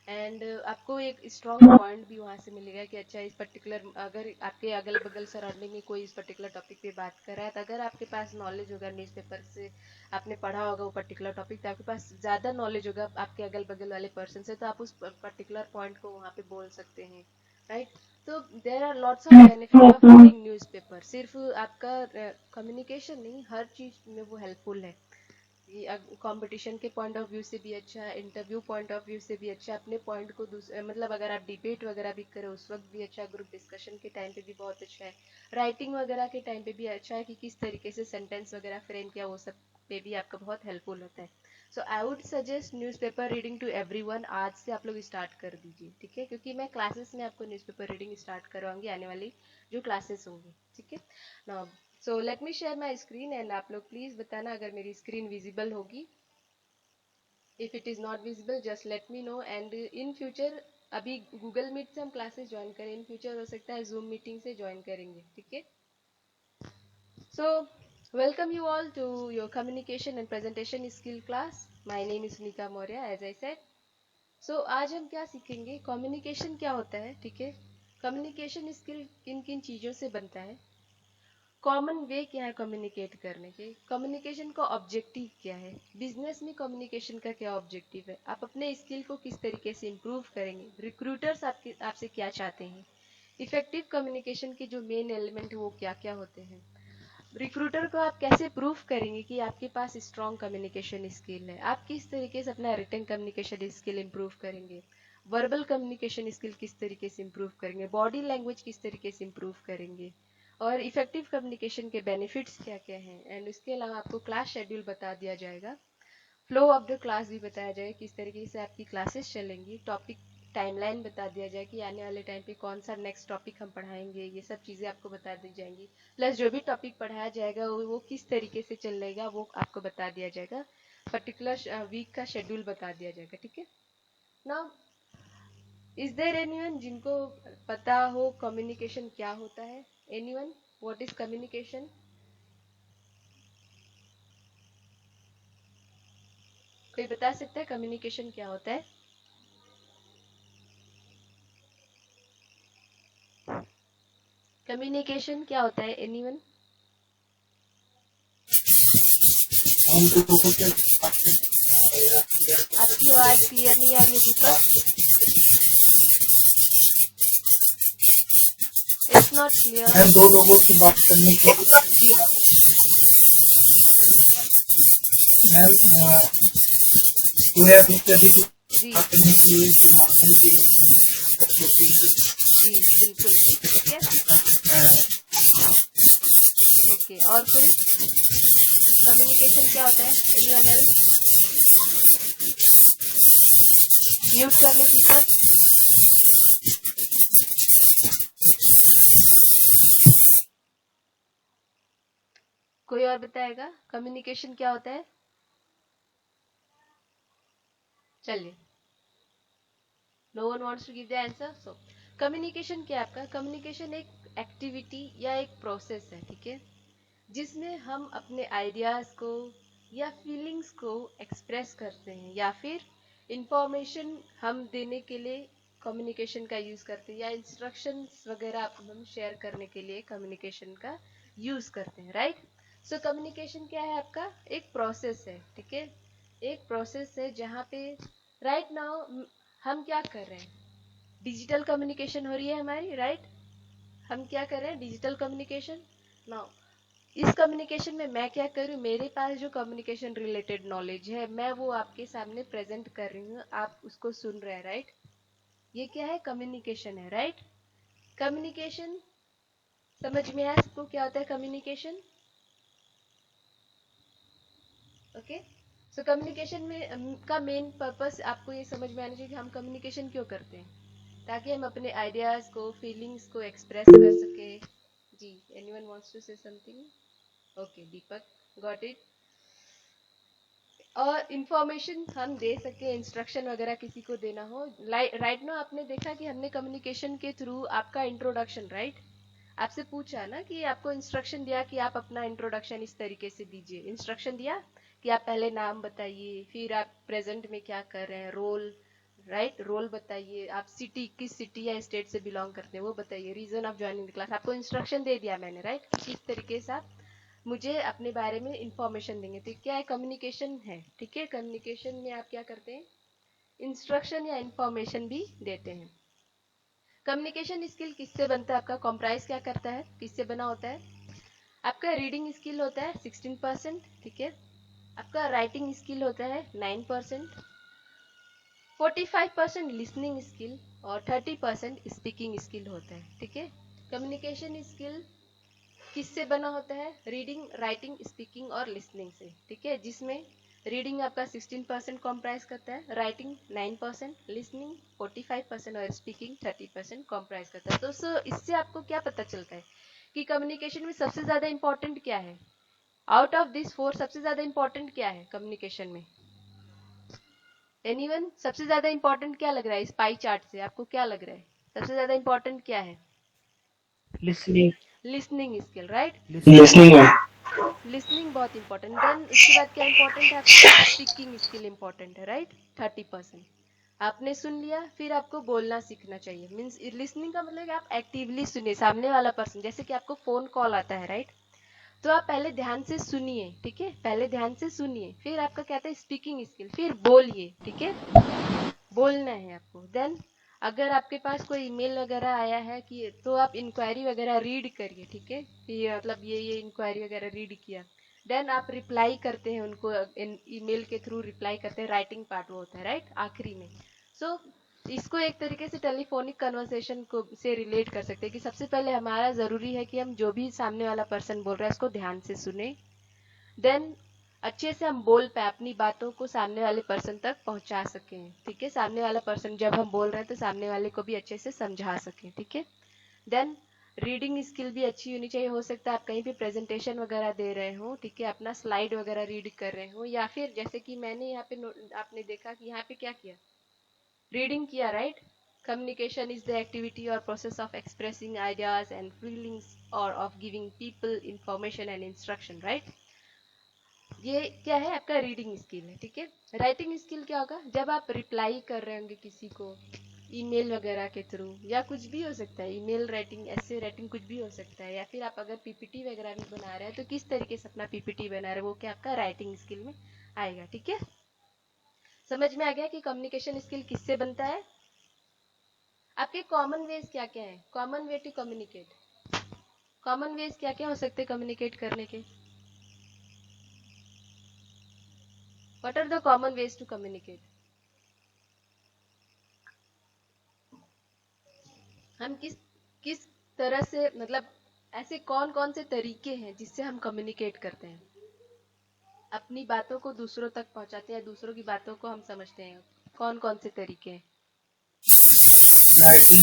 एंड आपको एक स्ट्रांग पॉइंट भी वहाँ से मिलेगा कि अच्छा इस पर्टिकुलर, अगर आपके अगल बगल सराउंडिंग में कोई इस पर्टिकुलर टॉपिक पे बात कर रहा है तो अगर आपके पास नॉलेज होगा, न्यूज़पेपर से आपने पढ़ा होगा वो पर्टिकुलर टॉपिक, तो आपके पास ज़्यादा नॉलेज होगा आपके अगल बगल वाले पर्सन से, तो आप उस पर्टिकुलर पॉइंट को वहाँ पे बोल सकते हैं। Right. So there are lots of benefit of reading newspaper. सिर्फ आपका कम्युनिकेशन नहीं, हर चीज में वो हेल्पफुल है. कंपटीशन के पॉइंट ऑफ व्यू से भी अच्छा है, इंटरव्यू पॉइंट ऑफ व्यू से भी अच्छा, अपने पॉइंट को मतलब अगर आप डिबेट वगैरह भी करें उस वक्त भी अच्छा, ग्रुप डिस्कशन के टाइम पे भी बहुत अच्छा है, राइटिंग वगैरह के टाइम पे भी अच्छा है कि किस तरीके से सेंटेंस वगैरह फ्रेम किया, वो सब पे भी आपका बहुत हेल्पफुल होता है. So I would suggest newspaper reading to everyone. आज से आप लोग स्टार्ट कर दीजिए, ठीक है, क्योंकि मैं क्लासेस में आपको न्यूज़पेपर रीडिंग स्टार्ट करवाऊंगी आने वाली जो क्लासेस होंगी, ठीक है ना. So let me share my screen and आप लोग प्लीज बताना अगर मेरी स्क्रीन विजिबल होगी. If it is not visible just let me no. And in future अभी गूगल मीट से हम क्लासेस ज्वाइन करें, इन फ्यूचर हो सकता है जूम मीटिंग से ज्वाइन करेंगे, ठीक है. सो welcome you all to your communication and presentation skill class. My name is Sunika Maurya, as I said. So आज हम क्या सीखेंगे, कम्युनिकेशन क्या होता है, ठीक है, कम्युनिकेशन स्किल किन किन चीज़ों से बनता है, कॉमन वे क्या है कम्युनिकेट करने के, कम्युनिकेशन का ऑब्जेक्टिव क्या है, बिजनेस में कम्युनिकेशन का क्या ऑब्जेक्टिव है, आप अपने स्किल को किस तरीके से इम्प्रूव करेंगे, रिक्रूटर्स आपसे क्या चाहते हैं, इफेक्टिव कम्युनिकेशन के जो मेन एलिमेंट है वो क्या क्या होते हैं, रिक्रूटर को आप कैसे प्रूफ करेंगे कि आपके पास स्ट्रॉन्ग कम्युनिकेशन स्किल है, आप किस तरीके से अपना रिटन कम्युनिकेशन स्किल इम्प्रूव करेंगे, वर्बल कम्युनिकेशन स्किल किस तरीके से इम्प्रूव करेंगे, बॉडी लैंग्वेज किस तरीके से इम्प्रूव करेंगे, और इफेक्टिव कम्युनिकेशन के बेनिफिट्स क्या क्या हैं. एंड उसके अलावा आपको क्लास शेड्यूल बता दिया जाएगा, फ्लो ऑफ द क्लास भी बताया जाएगा, किस तरीके से आपकी क्लासेस चलेंगी, टॉपिक टाइमलाइन बता दिया जाए कि आने वाले टाइम पे कौन सा नेक्स्ट टॉपिक हम पढ़ाएंगे, ये सब चीज़ें आपको बता दी जाएंगी. प्लस जो भी टॉपिक पढ़ाया जाएगा वो किस तरीके से चलेगा वो आपको बता दिया जाएगा, पर्टिकुलर वीक का शेड्यूल बता दिया जाएगा, ठीक है. नाउ इज देयर एनीवन जिनको पता हो कम्युनिकेशन क्या होता है, एनीवन, व्हाट इज कम्युनिकेशन? कोई बता सकता है कम्युनिकेशन क्या होता है? कम्युनिकेशन क्या होता है, एनीवन? आपकी आवाज क्लियर नहीं आ रही है दीपक. It's not clear. मैं दो लोगों से बात करने के लिए मैम पूरे अपने जी बात करने के लिए जो माध्यम के जी बिल्कुल, ठीक है. ओके, और कोई कम्युनिकेशन क्या होता है, एनीवन एल्स? म्यूट कर लो दीपक. कोई और बताएगा कम्युनिकेशन क्या होता है? चलिए, no one wants to give the answer. So communication क्या है आपका, कम्युनिकेशन एक एक्टिविटी या एक प्रोसेस है, ठीक है, जिसमें हम अपने आइडियाज को या फीलिंग्स को एक्सप्रेस करते हैं, या फिर इंफॉर्मेशन हम देने के लिए कम्युनिकेशन का यूज करते हैं, या इंस्ट्रक्शंस वगैरह हम शेयर करने के लिए कम्युनिकेशन का यूज करते हैं, राइट. सो कम्युनिकेशन क्या है आपका, एक प्रोसेस है, ठीक है, एक प्रोसेस है जहाँ पे राइट नाउ हम क्या कर रहे हैं, डिजिटल कम्युनिकेशन हो रही है हमारी, राइट. हम क्या कर रहे हैं, डिजिटल कम्युनिकेशन. नाउ इस कम्युनिकेशन में मैं क्या करूँ, मेरे पास जो कम्युनिकेशन रिलेटेड नॉलेज है मैं वो आपके सामने प्रेजेंट कर रही हूँ, आप उसको सुन रहे हैं, राइट. ये क्या है, कम्युनिकेशन है, राइट. कम्युनिकेशन समझ में आया सबको क्या होता है कम्युनिकेशन? ओके. सो कम्युनिकेशन में का मेन पर्पस आपको ये समझ में आना चाहिए कि हम कम्युनिकेशन क्यों करते हैं, ताकि हम अपने आइडियाज को, फीलिंग्स को एक्सप्रेस कर सके. जी, anyone wants to say something? Okay Deepak, got it. और इंफॉर्मेशन हम दे सके, इंस्ट्रक्शन वगैरह किसी को देना हो, राइट ना. आपने देखा कि हमने कम्युनिकेशन के थ्रू आपका इंट्रोडक्शन, राइट, आपसे पूछा ना कि आपको इंस्ट्रक्शन दिया कि आप अपना इंट्रोडक्शन इस तरीके से दीजिए, इंस्ट्रक्शन दिया कि आप पहले नाम बताइए, फिर आप प्रेजेंट में क्या कर रहे हैं, रोल, राइट, रोल बताइए, आप सिटी, किस सिटी या स्टेट से बिलोंग करते हैं वो बताइए, reason of joining the class, आपको इंस्ट्रक्शन दे दिया मैंने, राइट, किस तरीके से आप मुझे अपने बारे में इंफॉर्मेशन देंगे. तो क्या है, कम्युनिकेशन है, ठीक है. कम्युनिकेशन में आप क्या करते हैं, इंस्ट्रक्शन या इंफॉर्मेशन भी देते हैं. कम्युनिकेशन स्किल किससे बनता है? आपका कॉम्प्राइज क्या करता है, किससे बना होता है? आपका रीडिंग स्किल होता है 16%, ठीक है। आपका राइटिंग स्किल होता है 9%, 45% लिसनिंग स्किल और 30% स्पीकिंग स्किल होता है, ठीक है। कम्युनिकेशन स्किल किससे बना होता है? रीडिंग, राइटिंग, स्पीकिंग और लिसनिंग से, ठीक है। जिसमें रीडिंग आपका 16% कॉम्प्राइज करता है, राइटिंग 9%, लिसनिंग 45% और स्पीकिंग 30% कॉम्प्राइज करता है। दोस्तों इससे आपको क्या पता चलता है कि कम्युनिकेशन में सबसे ज्यादा इंपॉर्टेंट क्या है? आउट ऑफ दिस 4 सबसे ज्यादा इंपॉर्टेंट क्या है कम्युनिकेशन में? एनीवन? सबसे ज्यादा इंपॉर्टेंट क्या लग रहा है इस पाई चार्ट से? आपको क्या लग रहा है सबसे ज्यादा इंपॉर्टेंट क्या है? Listening. Listening skill, right. Listening ma'am. Listening बहुत इंपॉर्टेंट। देन उसके बाद क्या इंपॉर्टेंट है आपका? स्पीकिंग स्किल इंपॉर्टेंट है, राइट। 30%। आपने सुन लिया, फिर आपको बोलना सीखना चाहिए। मीन्स लिसनिंग का मतलब आप एक्टिवली सुनिए सामने वाला पर्सन। जैसे कि आपको फोन कॉल आता है, राइट, तो आप पहले ध्यान से सुनिए, ठीक है। पहले ध्यान से सुनिए, फिर आपका क्या था? स्पीकिंग स्किल, फिर बोलिए, ठीक है। बोलना है आपको। देन अगर आपके पास कोई ईमेल वगैरह आया है कि तो आप इंक्वायरी वगैरह रीड करिए, ठीक है। ये मतलब ये इंक्वायरी वगैरह रीड किया, देन आप रिप्लाई करते हैं उनको, ईमेल के थ्रू रिप्लाई करते हैं। राइटिंग पार्ट वो होता है, राइट, आखिरी में। सो इसको एक तरीके से टेलीफोनिक कन्वर्सेशन को से रिलेट कर सकते हैं कि सबसे पहले हमारा जरूरी है कि हम जो भी सामने वाला पर्सन बोल रहा है उसको ध्यान से सुने, देन अच्छे से हम बोल पाए, अपनी बातों को सामने वाले पर्सन तक पहुंचा सकें, ठीक है। सामने वाला पर्सन जब हम बोल रहे हैं तो सामने वाले को भी अच्छे से समझा सकें, ठीक है। देन रीडिंग स्किल भी अच्छी होनी चाहिए। हो सकता है आप कहीं भी प्रेजेंटेशन वगैरह दे रहे हो, ठीक है, अपना स्लाइड वगैरह रीड कर रहे हो, या फिर जैसे कि मैंने यहाँ पे आपने देखा कि यहाँ पे क्या किया? रीडिंग किया, right. Communication is the activity or process of expressing ideas and feelings or of giving people information and instruction, right? ये क्या है? आपका रीडिंग स्किल है, ठीक है। राइटिंग स्किल क्या होगा? जब आप रिप्लाई कर रहे होंगे किसी को ईमेल वगैरह के थ्रू, या कुछ भी हो सकता है, ईमेल राइटिंग, ऐसे राइटिंग, कुछ भी हो सकता है। या फिर आप अगर पीपीटी वगैरह भी बना रहे हैं तो किस तरीके से अपना पीपीटी बना रहे हैं, वो क्या आपका राइटिंग स्किल में आएगा, ठीक है। समझ में आ गया कि कम्युनिकेशन स्किल किससे बनता है? आपके कॉमन वेज क्या क्या है? Common way to communicate, common ways क्या क्या हो सकते हैं कम्युनिकेट करने के? What are the common ways to communicate? हम किस तरह से, मतलब ऐसे कौन कौन से तरीके हैं जिससे हम कम्युनिकेट करते हैं, अपनी बातों को दूसरों तक पहुंचाते हैं, दूसरों की बातों को हम समझते हैं? कौन कौन से तरीके हैं? Writing,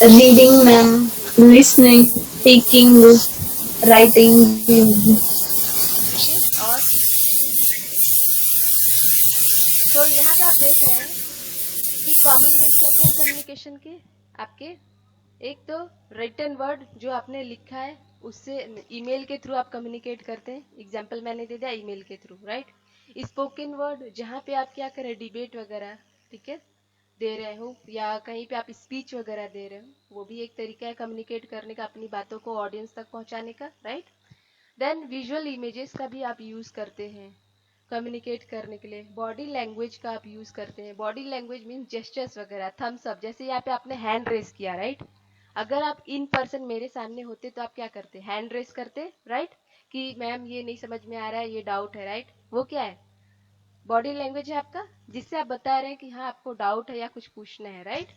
reading, ma'am, listening, speaking, writing. ठीक है। और तो यहाँ पे आप देख रहे हैं कि कॉमन वेज क्या क्या है कम्युनिकेशन के आपके? एक तो रिटन वर्ड जो आपने लिखा है उससे, ईमेल के थ्रू आप कम्युनिकेट करते हैं, एग्जांपल मैंने दे दिया ईमेल के थ्रू, राइट। स्पोकन वर्ड जहाँ पे आप क्या करें, डिबेट वगैरह, ठीक है, दे रहे हो, या कहीं पे आप स्पीच वगैरह दे रहे हो, वो भी एक तरीका है कम्युनिकेट करने का, अपनी बातों को ऑडियंस तक पहुंचाने का, राइट। देन विजुअल इमेजेस का भी आप यूज करते हैं कम्युनिकेट करने के लिए। बॉडी लैंग्वेज का आप यूज करते हैं। बॉडी लैंग्वेज मीन जेस्चर्स वगैरह, थम्स अप, जैसे यहाँ पे आपने हैंड रेस किया, राइट। अगर आप इन पर्सन मेरे सामने होते तो आप क्या करते? हैंड रेस करते, राइट, कि मैम ये नहीं समझ में आ रहा है, ये डाउट है, राइट। वो क्या है? बॉडी लैंग्वेज है आपका, जिससे आप बता रहे हैं कि हाँ आपको डाउट है या कुछ पूछना है, राइट।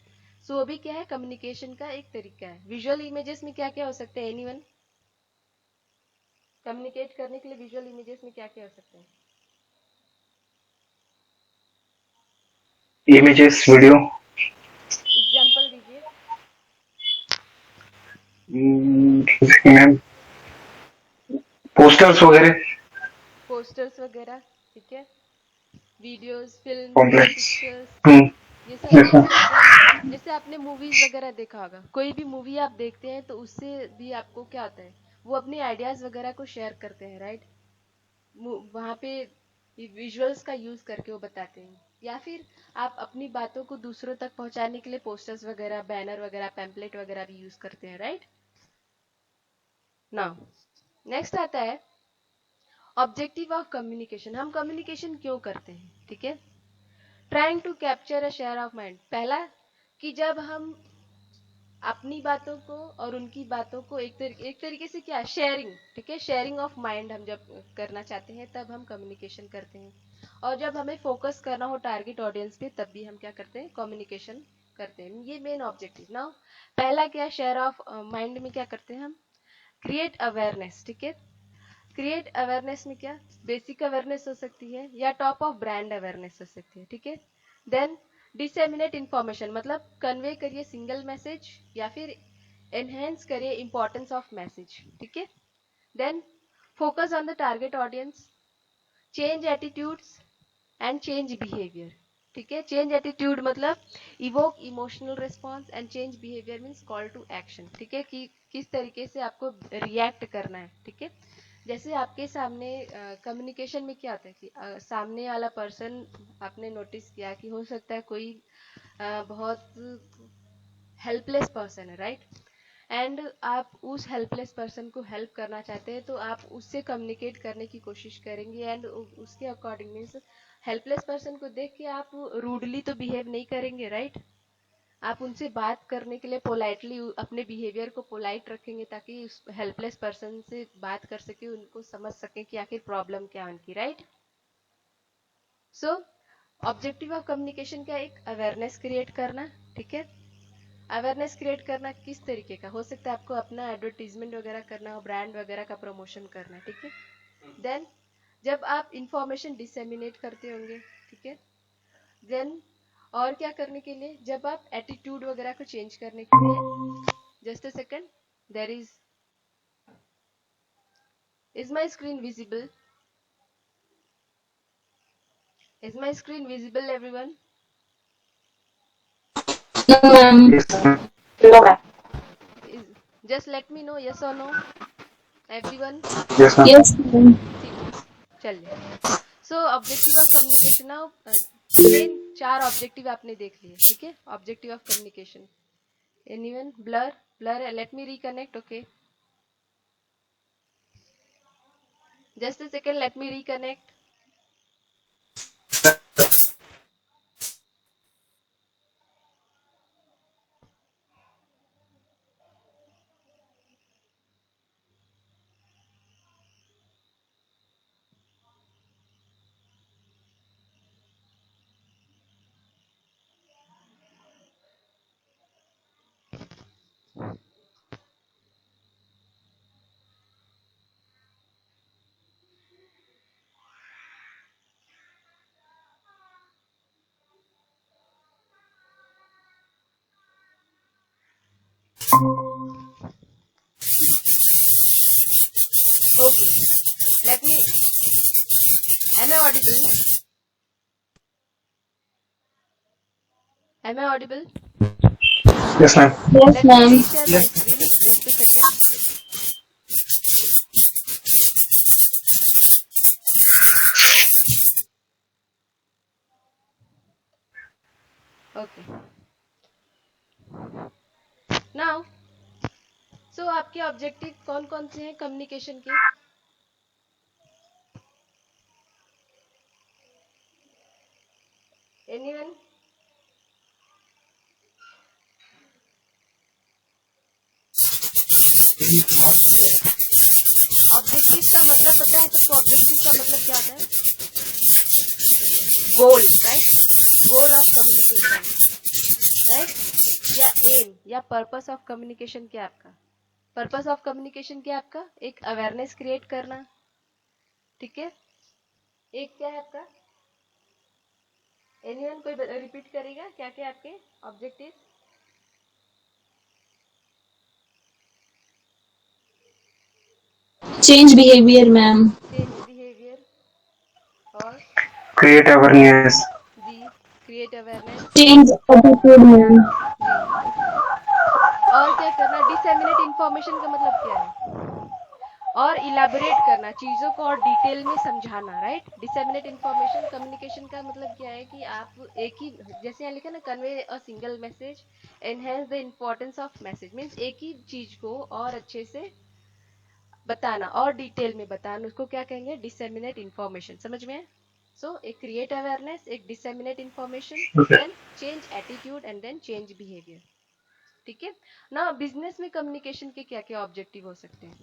सो वो भी क्या है? कम्युनिकेशन का एक तरीका है। विजुअल इमेजेस में क्या क्या हो सकते हैं? एनीवन? कम्युनिकेट करने के लिए विजुअल इमेजेस में क्या क्या हो सकते हैं? इमेजेस, वीडियो, एग्जाम्पल दीजिए। मैम पोस्टर्स वगैरह, पोस्टर्स वगैरह, ठीक है, वीडियोस, फिल्म, कॉम्प्लेक्स। पिक्चर्स, ये सब यस यूज मैम। करते हैं। जैसे आपने मूवीज वगैरह देखा होगा, कोई भी मूवी आप देखते हैं तो उससे भी आपको क्या होता है, वो अपने आइडियाज वगैरह को शेयर करते हैं, राइट। वहाँ पे विजुअल्स का यूज करके वो बताते हैं। या फिर आप अपनी बातों को दूसरों तक पहुंचाने के लिए पोस्टर्स वगैरह, बैनर वगैरह, पैम्पलेट वगैरह भी यूज करते हैं, राइट। नाउ नेक्स्ट आता है ऑब्जेक्टिव ऑफ कम्युनिकेशन। हम कम्युनिकेशन क्यों करते हैं, ठीक है। Trying to capture a share of mind, पहला कि जब हम अपनी बातों को और उनकी बातों को एक तरीके से क्या शेयरिंग, ठीक है, शेयरिंग ऑफ माइंड हम जब करना चाहते हैं तब हम कम्युनिकेशन करते हैं, और जब हमें फोकस करना हो टारगेट ऑडियंस पे तब भी हम क्या करते हैं, कम्युनिकेशन करते हैं। ये मेन ऑब्जेक्टिव। नाउ पहला क्या, शेयर ऑफ माइंड में क्या करते हैं हम, क्रिएट अवेयरनेस, ठीक है। क्रिएट अवेयरनेस में क्या, बेसिक अवेयरनेस हो सकती है या टॉप ऑफ ब्रांड अवेयरनेस हो सकती है, ठीक है। देन डिसेमिनेट इंफॉर्मेशन, मतलब कन्वे करिए सिंगल मैसेज या फिर एनहेंस करिए इंपॉर्टेंस ऑफ मैसेज, ठीक है। Then focus on the target audience, change attitudes and change behaviour, ठीक है। चेंज एटीट्यूड मतलब evoke emotional response and change behaviour means call to action, ठीक है, कि किस तरीके से आपको रिएक्ट करना है, ठीक है। जैसे आपके सामने कम्युनिकेशन में क्या होता है कि सामने वाला पर्सन, आपने नोटिस किया कि हो सकता है कोई बहुत हेल्पलेस पर्सन है, राइट, एंड आप उस हेल्पलेस पर्सन को हेल्प करना चाहते हैं तो आप उससे कम्युनिकेट करने की कोशिश करेंगे, एंड उसके अकॉर्डिंग मीन्स हेल्पलेस पर्सन को देख के आप रूडली तो बिहेव नहीं करेंगे, राइट। आप उनसे बात करने के लिए पोलाइटली अपने बिहेवियर को पोलाइट रखेंगे ताकि उस हेल्पलेस पर्सन से बात कर सके, उनको समझ सके कि आखिर प्रॉब्लम क्या है उनकी, right. So objective of communication का एक अवेयरनेस क्रिएट करना, ठीक है। अवेयरनेस क्रिएट करना किस तरीके का हो सकता है, आपको अपना एडवर्टीजमेंट वगैरह करना हो, ब्रांड वगैरह का प्रमोशन करना है, ठीक है। देन जब आप इंफॉर्मेशन डिसेमिनेट करते होंगे, ठीक है, देन और क्या करने के लिए, जब आप एटीट्यूड वगैरह को चेंज करने के लिए, just a second, there is my screen visible, is my screen visible everyone? No, ma'am. No, ma'am. Just let me know, yes और no everyone. Yes, ma'am. Yes, ma'am. चलिए, so objective of communication, now main 4 objective आपने देख लिए, ठीक है। Objective of communication, anyone, blur, let me reconnect, okay, just a second, let me reconnect. Okay, let me, am I audible? Am I audible? Yes, ma'am. Yes, Let me ma'am. reshare my screen, just a second. Okay, now, so आपके objective कौन कौन से हैं communication के? Anyone? Objective का मतलब पता है सबको? ऑब्जेक्टिव का मतलब क्या होता है? Goal, right, goal of communication, right, या एम या पर्पस ऑफ कम्युनिकेशन क्या है आपका? पर्पस ऑफ कम्युनिकेशन क्या है आपका? एक अवेयरनेस क्रिएट करना, ठीक है। एक क्या है आपका? एनीवन कोई रिपीट करेगा क्या क्या आपके objective? Change behavior, ma'am. Change behaviour, और Create awareness. जी, create awareness, Change attitude, ma'am. जी, और क्या करना? डिसेमिनेट इंफॉर्मेशन का मतलब क्या है? और इलाबोरेट करना, चीजों को और डिटेल में समझाना, राइट। डिसेमिनेट इंफॉर्मेशन, कम्युनिकेशन का मतलब क्या है कि आप एक ही, जैसे यहाँ लिखा ना, convey a single message, enhance the importance of message, means एक ही चीज को और अच्छे से बताना और डिटेल में बताना, उसको क्या कहेंगे? Disseminate information. समझ में? सो एक क्रिएट अवेयरनेस, एक disseminate information, Okay. Then change attitude and then change behaviour. ठीक है ना। बिजनेस में कम्युनिकेशन के क्या क्या ऑब्जेक्टिव हो सकते हैं?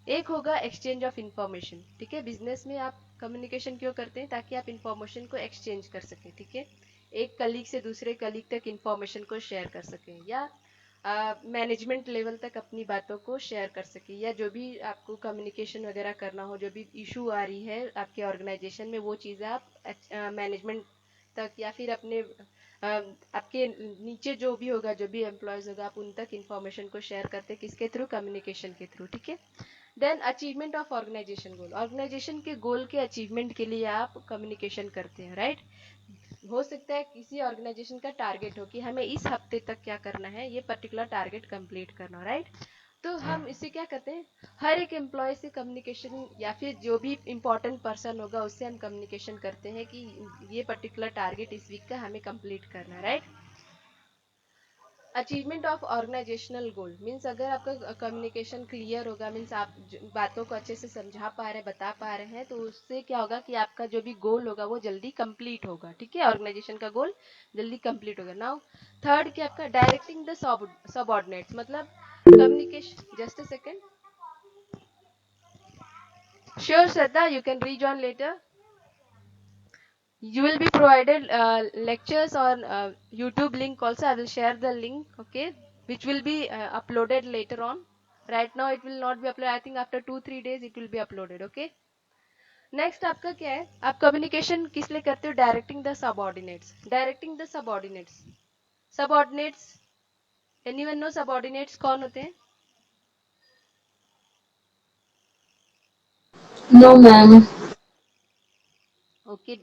एक होगा एक्सचेंज ऑफ इंफॉर्मेशन। ठीक है, बिजनेस में आप कम्युनिकेशन क्यों करते हैं? ताकि आप इंफॉर्मेशन को एक्सचेंज कर सकें। ठीक है, एक कलीग से दूसरे कलीग तक इंफॉर्मेशन को शेयर कर सकें, या मैनेजमेंट लेवल तक अपनी बातों को शेयर कर सके, या जो भी आपको कम्युनिकेशन वगैरह करना हो, जो भी इशू आ रही है आपके ऑर्गेनाइजेशन में, वो चीज़ें आप मैनेजमेंट तक या फिर अपने आपके नीचे जो भी होगा, जो भी एम्प्लॉयज होगा, आप उन तक इंफॉर्मेशन को शेयर करते, किसके थ्रू? कम्युनिकेशन के थ्रू। ठीक है, then achievement of organisation goal. Organisation के गोल के अचीवमेंट के लिए आप कम्युनिकेशन करते हैं, राइट। हो सकता है किसी ऑर्गेनाइजेशन का टारगेट हो कि हमें इस हफ्ते तक क्या करना है, ये पर्टिकुलर टारगेट कंप्लीट करना, राइट। तो हम इसे क्या करते हैं, हर एक एम्प्लॉय से कम्युनिकेशन, या फिर जो भी इंपॉर्टेंट पर्सन होगा उससे हम कम्युनिकेशन करते हैं कि ये पर्टिकुलर टारगेट इस वीक का हमें कंप्लीट करना है, right. Achievement of organisational goal means अगर आपका कम्युनिकेशन क्लियर होगा, मीन्स आप बातों को अच्छे से समझा पा रहे हैं, बता पा रहे हैं, तो उससे क्या होगा कि आपका जो भी गोल होगा वो जल्दी कंप्लीट होगा। ठीक है, ऑर्गेनाइजेशन का गोल जल्दी कंप्लीट होगा। नाउ थर्ड क्या आपका डायरेक्टिंग द सबऑर्डिनेट्स, मतलब communication. Just a second, sure Shraddha, you can rejoin later. You will be provided lectures on YouTube link also. I will share the link, okay, which will be uploaded later on. Right now it will not be uploaded. I think after 2-3 days it will be uploaded, okay. Next आपका क्या है, आप communication किस लिए करते हो? Directing the subordinates. Directing the subordinates. Subordinates, anyone know subordinates कौन होते हैं? No, ma'am. ओके,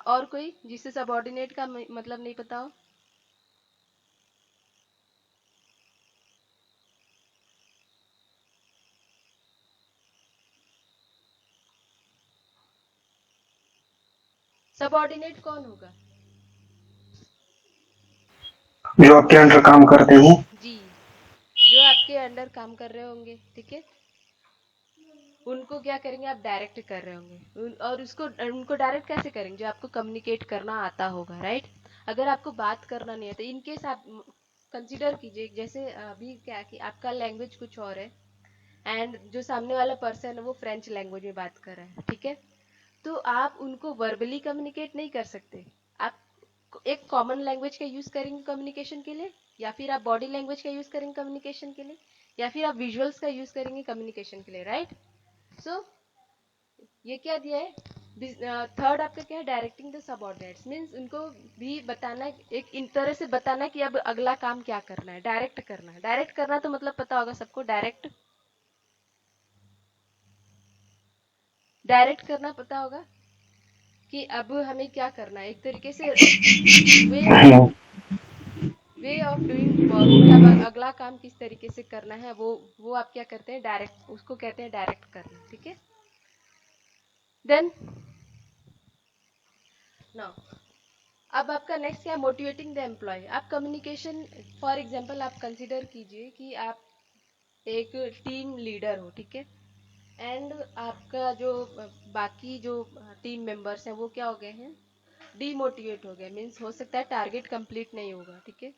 और कोई जिसे सबऑर्डिनेट का मतलब नहीं पता हो? सबऑर्डिनेट कौन होगा? जो आपके अंडर काम करते हो। जी, जो आपके अंडर काम कर रहे होंगे, ठीक है, उनको क्या करेंगे? आप डायरेक्ट कर रहे होंगे, और उनको डायरेक्ट कैसे करेंगे? जो आपको कम्युनिकेट करना आता होगा, राइट। अगर आपको बात करना नहीं आता, इनकेस आप कंसिडर कीजिए, जैसे अभी क्या कि आपका लैंग्वेज कुछ और है एंड जो सामने वाला पर्सन है वो फ्रेंच लैंग्वेज में बात कर रहा है, ठीक है, तो आप उनको वर्बली कम्युनिकेट नहीं कर सकते। आप एक कॉमन लैंग्वेज का यूज करेंगे कम्युनिकेशन के लिए, या फिर आप बॉडी लैंग्वेज का यूज करेंगे कम्युनिकेशन के लिए, या फिर आप विजुअल्स का यूज करेंगे कम्युनिकेशन के लिए, राइट। सो ये क्या दिया है? थर्ड आपका क्या है? डायरेक्टिंग द सबऑर्डिनेट्स मीन्स उनको भी बताना, एक इन तरह से बताना कि अब अगला काम क्या करना है, डायरेक्ट करना है। डायरेक्ट करना तो मतलब पता होगा सबको, डायरेक्ट करना पता होगा कि अब हमें क्या करना है, एक तरीके से वे ऑफ डूइंग वर्क, कि अब अगला काम किस तरीके से करना है, वो आप क्या करते हैं? डायरेक्ट, उसको कहते हैं डायरेक्ट करना, ठीक है। देन नाउ अब आपका नेक्स्ट क्या है? Motivating the employ. आप कम्युनिकेशन, फॉर एग्जांपल आप कंसीडर कीजिए कि आप एक टीम लीडर हो, ठीक है, एंड आपका जो बाकी जो टीम मेंबर्स हैं वो क्या हो गए हैं? डीमोटिवेट हो गए, मीन्स हो सकता है टारगेट कंप्लीट नहीं होगा, ठीक है।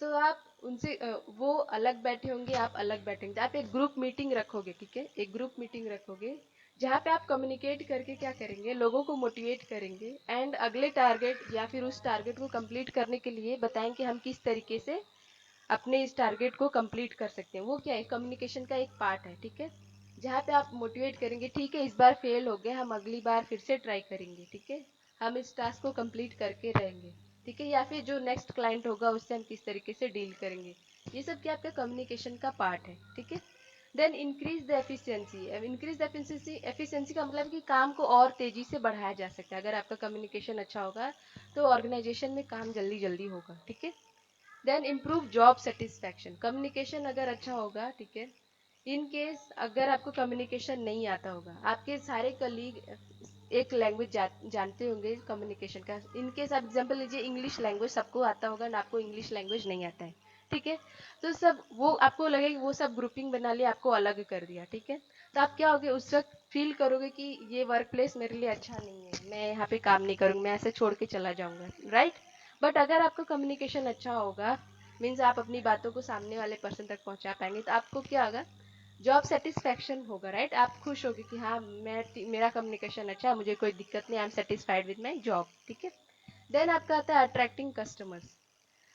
तो आप उनसे वो अलग बैठे होंगे, आप अलग बैठेंगे, आप एक ग्रुप मीटिंग रखोगे, ठीक है, एक ग्रुप मीटिंग रखोगे जहाँ पे आप कम्युनिकेट करके क्या करेंगे? लोगों को मोटिवेट करेंगे एंड अगले टारगेट या फिर उस टारगेट को कंप्लीट करने के लिए बताएंगे हम किस तरीके से अपने इस टारगेट को कंप्लीट कर सकते हैं। वो क्या है? कम्युनिकेशन का एक पार्ट है, ठीक है, जहाँ पे आप मोटिवेट करेंगे, ठीक है, इस बार फेल हो गए, हम अगली बार फिर से ट्राई करेंगे, ठीक है, हम इस टास्क को कंप्लीट करके रहेंगे, ठीक है, या फिर जो नेक्स्ट क्लाइंट होगा उससे हम किस तरीके से डील करेंगे। ये सब क्या आपका कम्युनिकेशन का पार्ट है, ठीक है। Then increase the efficiency. Increase the efficiency का मतलब कि काम को और तेजी से बढ़ाया जा सकता है। अगर आपका कम्युनिकेशन अच्छा होगा तो ऑर्गेनाइजेशन में काम जल्दी जल्दी होगा, ठीक है। Then improve job satisfaction. Communication अगर अच्छा होगा, ठीक है, इन केस अगर आपको कम्युनिकेशन नहीं आता होगा, आपके सारे कलीग एक लैंग्वेज जानते होंगे कम्युनिकेशन का, इन केस आप एग्जांपल लीजिए, इंग्लिश लैंग्वेज सबको आता होगा ना, आपको इंग्लिश लैंग्वेज नहीं आता है, ठीक है। तो सब वो आपको लगे कि वो सब ग्रुपिंग बना लिया, आपको अलग कर दिया, ठीक है। तो आप क्या होगे उस वक्त फील करोगे कि ये वर्क प्लेस मेरे लिए अच्छा नहीं है, मैं यहाँ पे काम नहीं करूँगी, मैं ऐसे छोड़ के चला जाऊंगा, राइट। बट अगर आपका कम्युनिकेशन अच्छा होगा, मीन्स आप अपनी बातों को सामने वाले पर्सन तक पहुंचा पाएंगे, तो आपको क्या होगा, जॉब सेटिस्फेक्शन होगा, राइट। आप खुश होगे कि हाँ मेरा कम्युनिकेशन अच्छा है, मुझे कोई दिक्कत नहीं, I am satisfied with my job, ठीक है। देन आपका आता है अट्रैक्टिंग कस्टमर्स।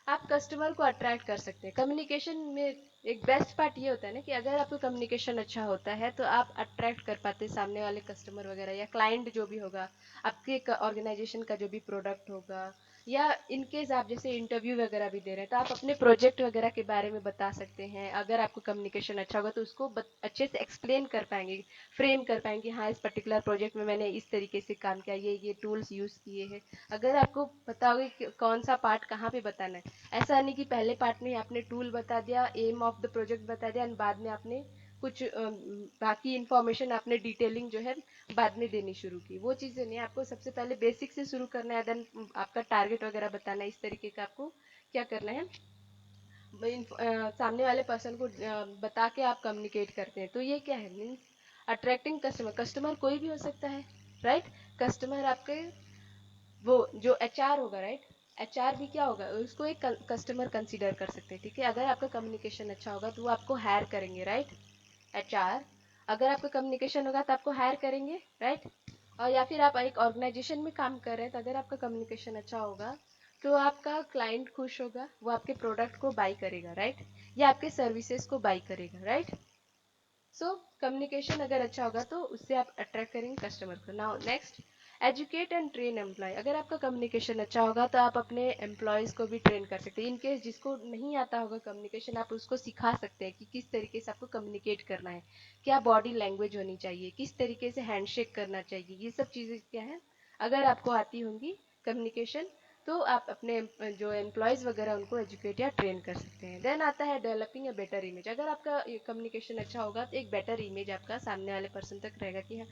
आप कस्टमर को अट्रैक्ट कर सकते हैं। कम्युनिकेशन में एक बेस्ट पार्ट ये होता है ना कि अगर आपका कम्युनिकेशन अच्छा होता है तो आप अट्रैक्ट कर पाते हैं सामने वाले कस्टमर वगैरह या क्लाइंट जो भी होगा, आपके ऑर्गेनाइजेशन का जो भी प्रोडक्ट होगा, या इनकेस आप जैसे इंटरव्यू वगैरह भी दे रहे हैं तो आप अपने प्रोजेक्ट वगैरह के बारे में बता सकते हैं। अगर आपको कम्युनिकेशन अच्छा होगा तो उसको अच्छे से एक्सप्लेन कर पाएंगे, फ्रेम कर पाएंगे, हाँ इस पर्टिकुलर प्रोजेक्ट में मैंने इस तरीके से काम किया, ये टूल्स यूज किए हैं। अगर आपको पता होगा कि कौन सा पार्ट कहाँ पे बताना है, ऐसा नहीं कि पहले पार्ट में आपने टूल बता दिया, एम ऑफ द प्रोजेक्ट बता दिया, और बाद में आपने कुछ बाकी इन्फॉर्मेशन आपने डिटेलिंग जो है बाद में देनी शुरू की। वो चीजें नहीं, आपको सबसे पहले बेसिक से शुरू करना है, देन आपका टारगेट वगैरह बताना है। इस तरीके का आपको क्या करना है, सामने वाले पर्सन को बता के आप कम्युनिकेट करते हैं। तो ये क्या है, मीन्स अट्रैक्टिंग कस्टमर। कस्टमर कोई भी हो सकता है, राइट। कस्टमर आपके वो जो एचआर होगा, राइट, एचआर भी क्या होगा, उसको एक कस्टमर कंसीडर कर सकते हैं, ठीक है। अगर आपका कम्युनिकेशन अच्छा होगा तो वो आपको हायर करेंगे, राइट। एचआर, अगर आपका कम्युनिकेशन होगा तो आपको हायर करेंगे, राइट। और या फिर आप एक ऑर्गेनाइजेशन में काम कर रहे हैं तो अगर आपका कम्युनिकेशन अच्छा होगा तो आपका क्लाइंट खुश होगा, वो आपके प्रोडक्ट को बाई करेगा, राइट, या आपके सर्विसेज को बाई करेगा, राइट। सो कम्युनिकेशन अगर अच्छा होगा तो उससे आप अट्रैक्ट करेंगे कस्टमर को। Now next, educate and train employ. अगर आपका कम्युनिकेशन अच्छा होगा तो आप अपने एम्प्लॉयज को भी ट्रेन कर सकते हैं। इनकेस जिसको नहीं आता होगा कम्युनिकेशन, आप उसको सिखा सकते हैं कि किस तरीके से आपको कम्युनिकेट करना है, क्या बॉडी लैंग्वेज होनी चाहिए, किस तरीके से हैंडशेक करना चाहिए, ये सब चीजें क्या है अगर आपको आती होंगी कम्युनिकेशन, तो आप अपने जो एम्प्लॉयज वगैरह उनको एजुकेट या ट्रेन कर सकते हैं। देन आता है डेवलपिंग अ बेटर इमेज। अगर आपका कम्युनिकेशन अच्छा होगा तो एक बेटर इमेज आपका सामने वाले पर्सन तक रहेगा कि हाँ,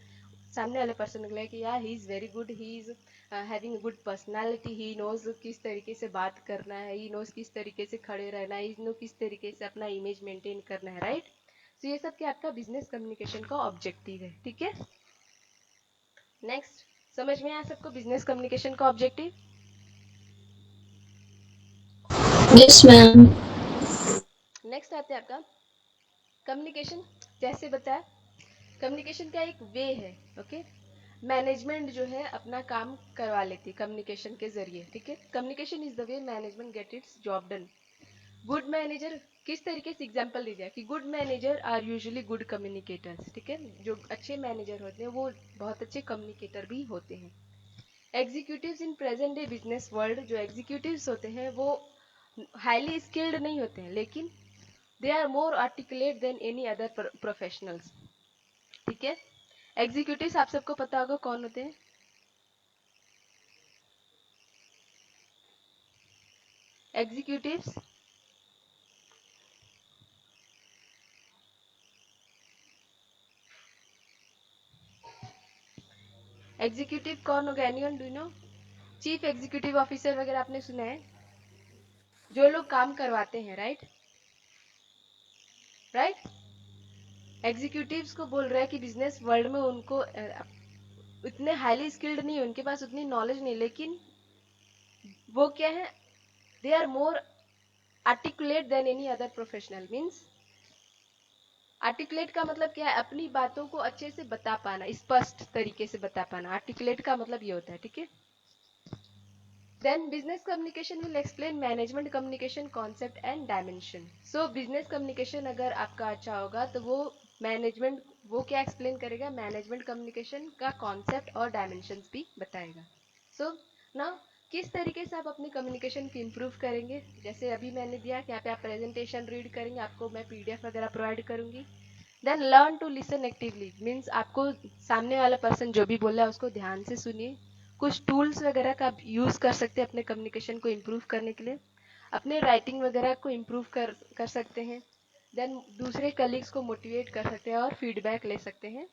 सामने वाले पर्सन को लगेगा कि यार he is very good, he is having good personality, he knows किस तरीके से बात करना है, ही नोज किस तरीके से खड़े रहना है, ही नो किस तरीके से अपना इमेज मेंटेन करना है, राइट। तो ये सब क्या आपका बिजनेस कम्युनिकेशन का ऑब्जेक्टिव है, ठीक है। नेक्स्ट, समझ में आया सबको बिजनेस कम्युनिकेशन का ऑब्जेक्टिव? Yes, ma'am. नेक्स्ट आते हैं आपका कम्युनिकेशन। जैसे बताया कम्युनिकेशन का एक वे है, ओके। मैनेजमेंट जो है अपना काम करवा लेती है कम्युनिकेशन के जरिए, ठीक है। Communication is the way management get its job done. Good manager किस तरीके से एग्जांपल दे दिया कि good manager are usually good communicators, ठीक है। जो अच्छे मैनेजर होते हैं वो बहुत अच्छे कम्युनिकेटर भी होते हैं। Executives in present day business world, जो एग्जीक्यूटिव्स होते हैं वो हाईली स्किल्ड नहीं होते हैं, लेकिन they are more articulate than any other professionals, ठीक है। एग्जीक्यूटिव्स आप सबको पता होगा कौन होते हैं, एग्जीक्यूटिव्स एग्जीक्यूटिव कौन होगा, anyone do know? Chief executive officer वगैरह आपने सुना है, जो लोग काम करवाते हैं, राइट। राइट, एग्जीक्यूटिव्स को बोल रहा है कि बिजनेस वर्ल्ड में उनको इतने हाईली स्किल्ड नहीं है, उनके पास उतनी नॉलेज नहीं, लेकिन वो क्या है, they are more articulate than any other professional. Means articulate का मतलब क्या है, अपनी बातों को अच्छे से बता पाना, स्पष्ट तरीके से बता पाना, आर्टिकुलेट का मतलब ये होता है, ठीक है। Then business communication will explain management communication concept and dimension. So business communication अगर आपका अच्छा होगा तो वो मैनेजमेंट वो क्या एक्सप्लेन करेगा, मैनेजमेंट कम्युनिकेशन का कॉन्सेप्ट और डायमेंशंस भी बताएगा। सो नाउ किस तरीके से आप अपने कम्युनिकेशन को इम्प्रूव करेंगे, जैसे अभी मैंने दिया कि यहाँ पे आप प्रेजेंटेशन रीड करेंगे, आपको मैं पीडीएफ वगैरह प्रोवाइड करूंगी। Then learn to listen actively, means आपको सामने वाला पर्सन जो भी बोल रहा है उसको ध्यान से सुनिए। कुछ टूल्स वगैरह का आप यूज कर सकते हैं अपने कम्युनिकेशन को इम्प्रूव करने के लिए, अपने राइटिंग वगैरह को इम्प्रूव कर सकते हैं। देन दूसरे कलीग्स को मोटिवेट कर सकते हैं और फीडबैक ले सकते हैं।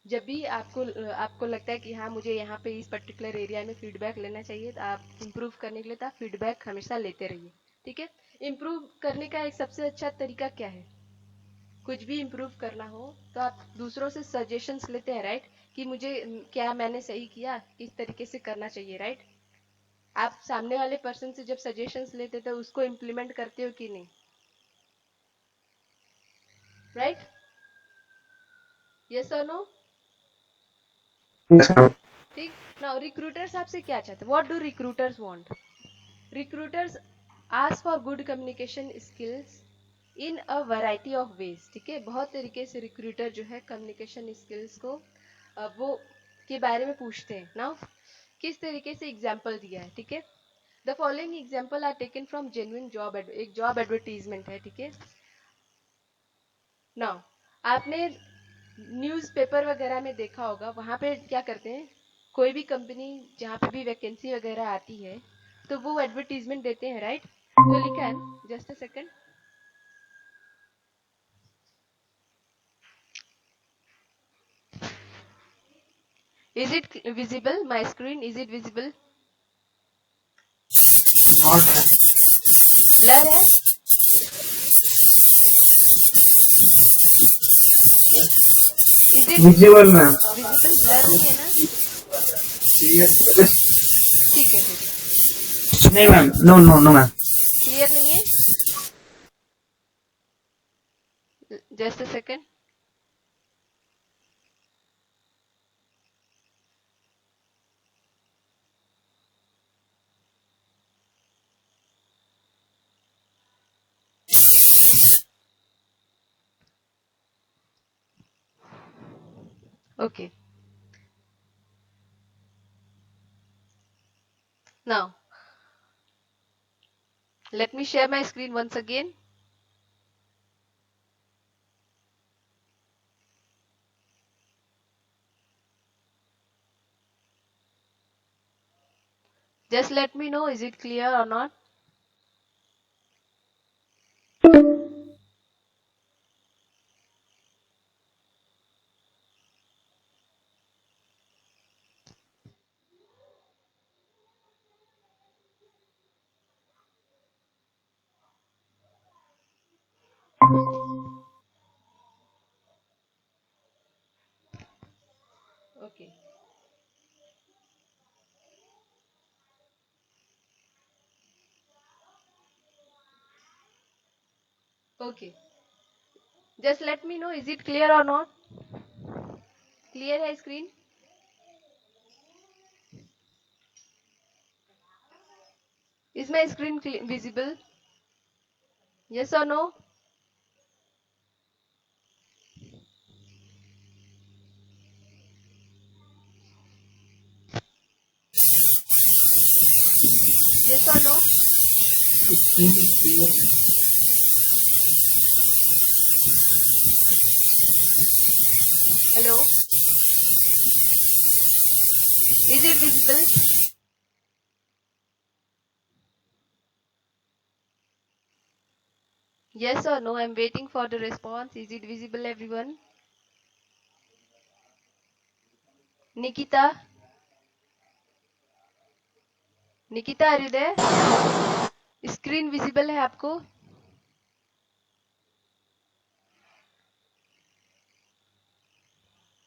जब भी आपको लगता है कि हाँ मुझे यहाँ पे इस पर्टिकुलर एरिया में फीडबैक लेना चाहिए, तो आप इम्प्रूव करने के लिए तो आप फीडबैक हमेशा लेते रहिए, ठीक है। इम्प्रूव करने का एक सबसे अच्छा तरीका क्या है? कुछ भी इम्प्रूव करना हो तो आप दूसरों से सजेशंस लेते हैं, राइट? कि मुझे क्या मैंने सही किया, किस तरीके से करना चाहिए, राइट? आप सामने वाले पर्सन से जब सजेशंस लेते तो उसको इम्प्लीमेंट करते हो कि नहीं, राइट? यस और नो? Yes, ma'am. ठीक। नाउ रिक्रूटर्स आपसे क्या चाहते हैं? What do recruiters want? Recruiters ask for good communication skills in a variety of ways. ठीक है, बहुत तरीके से रिक्रूटर जो है कम्युनिकेशन स्किल्स को वो के बारे में पूछते हैं। नाउ किस तरीके से एग्जाम्पल दिया है, ठीक है। The following example are taken from genuine job, एक जॉब एडवर्टीजमेंट है, ठीक है। नाउ आपने न्यूज़पेपर वगैरह में देखा होगा, वहां पे क्या करते हैं, कोई भी कंपनी जहाँ पे भी वैकेंसी वगैरह आती है तो वो एडवर्टीजमेंट देते हैं, राइट? तो लिखा है, just a second, is it visible? My screen, is it visible? Not blur है? Is it visible, ma'am. visible? Blur नहीं है ना? Yes. Yes. ठीक है फिर। नहीं ma'am, no no no ma'am. Clear नहीं है? Just a second. Okay. Now, let me share my screen once again. Just let me know, is it clear or not? Okay. Okay. Just let me know, is it clear or not? Clear है screen? Is my screen visible? Yes or no? Yes or no? Hello? Is it visible? Yes or no? I'm waiting for the response. Is it visible, everyone? Nikita? Nikita, are you there? Screen visible है आपको?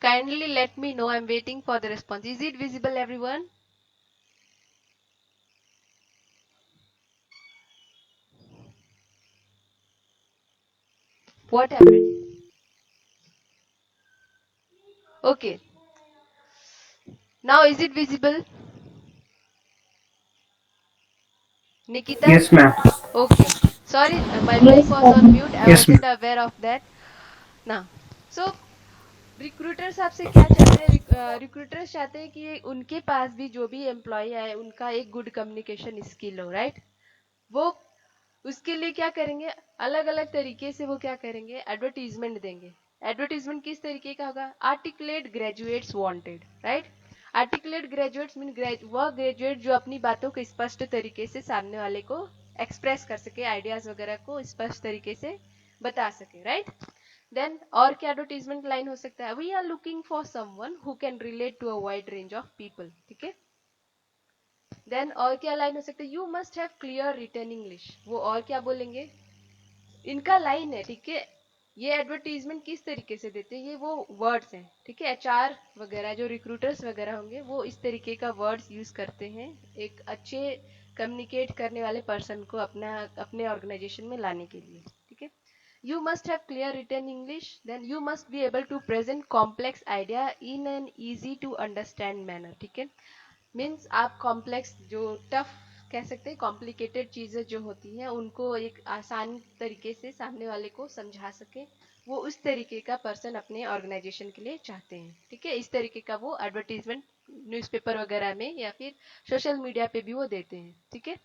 Kindly let me know. I'm waiting for the response. Is it visible, everyone? What happened? Okay. Now is it visible? Nikita? Yes ma'am. Okay. Sorry, my mic Yes, was on mute. I Yes wasn't ma'am. aware of that. Now, so recruiters आपसे क्या चाहते हैं? Recruiters चाहते हैं कि उनके पास भी जो भी एम्प्लॉय है उनका एक गुड कम्युनिकेशन स्किल हो, राइट? वो उसके लिए क्या करेंगे, अलग अलग तरीके से वो क्या करेंगे, एडवर्टीजमेंट देंगे। एडवर्टीजमेंट किस तरीके का होगा? Articulate graduates wanted, right? Articulate graduates mean वह ग्रेजुएट जो अपनी बातों को स्पष्ट तरीके से सामने वाले को एक्सप्रेस कर सके, आइडियाज वगैरह को स्पष्ट तरीके से बता सके, राइट? देन और क्या एडवर्टीजमेंट लाइन हो सकता है? We are looking for someone who can relate to a wide range of people. ठीक है, देन और क्या लाइन हो सकता है, you must have clear written English, वो और क्या बोलेंगे, इनका लाइन है, ठीक है। ये एडवर्टीजमेंट किस तरीके से देते हैं, ये वो वर्ड्स हैं, ठीक है। एचआर वगैरह जो रिक्रूटर्स वगैरह होंगे वो इस तरीके का वर्ड्स यूज करते हैं एक अच्छे कम्युनिकेट करने वाले पर्सन को अपने ऑर्गेनाइजेशन में लाने के लिए, ठीक है। You must have clear written English, then you must be able to present complex idea in an easy to understand manner, ठीक है। मीन्स आप कॉम्प्लेक्स जो टफ कह सकते हैं, कॉम्प्लिकेटेड चीजें जो होती हैं उनको एक आसान तरीके से सामने वाले को समझा सके, वो उस तरीके का पर्सन अपने ऑर्गेनाइजेशन के लिए चाहते हैं, ठीक है। इस तरीके का वो एडवर्टीजमेंट न्यूज़पेपर वगैरह में या फिर सोशल मीडिया पे भी वो देते हैं, ठीक है।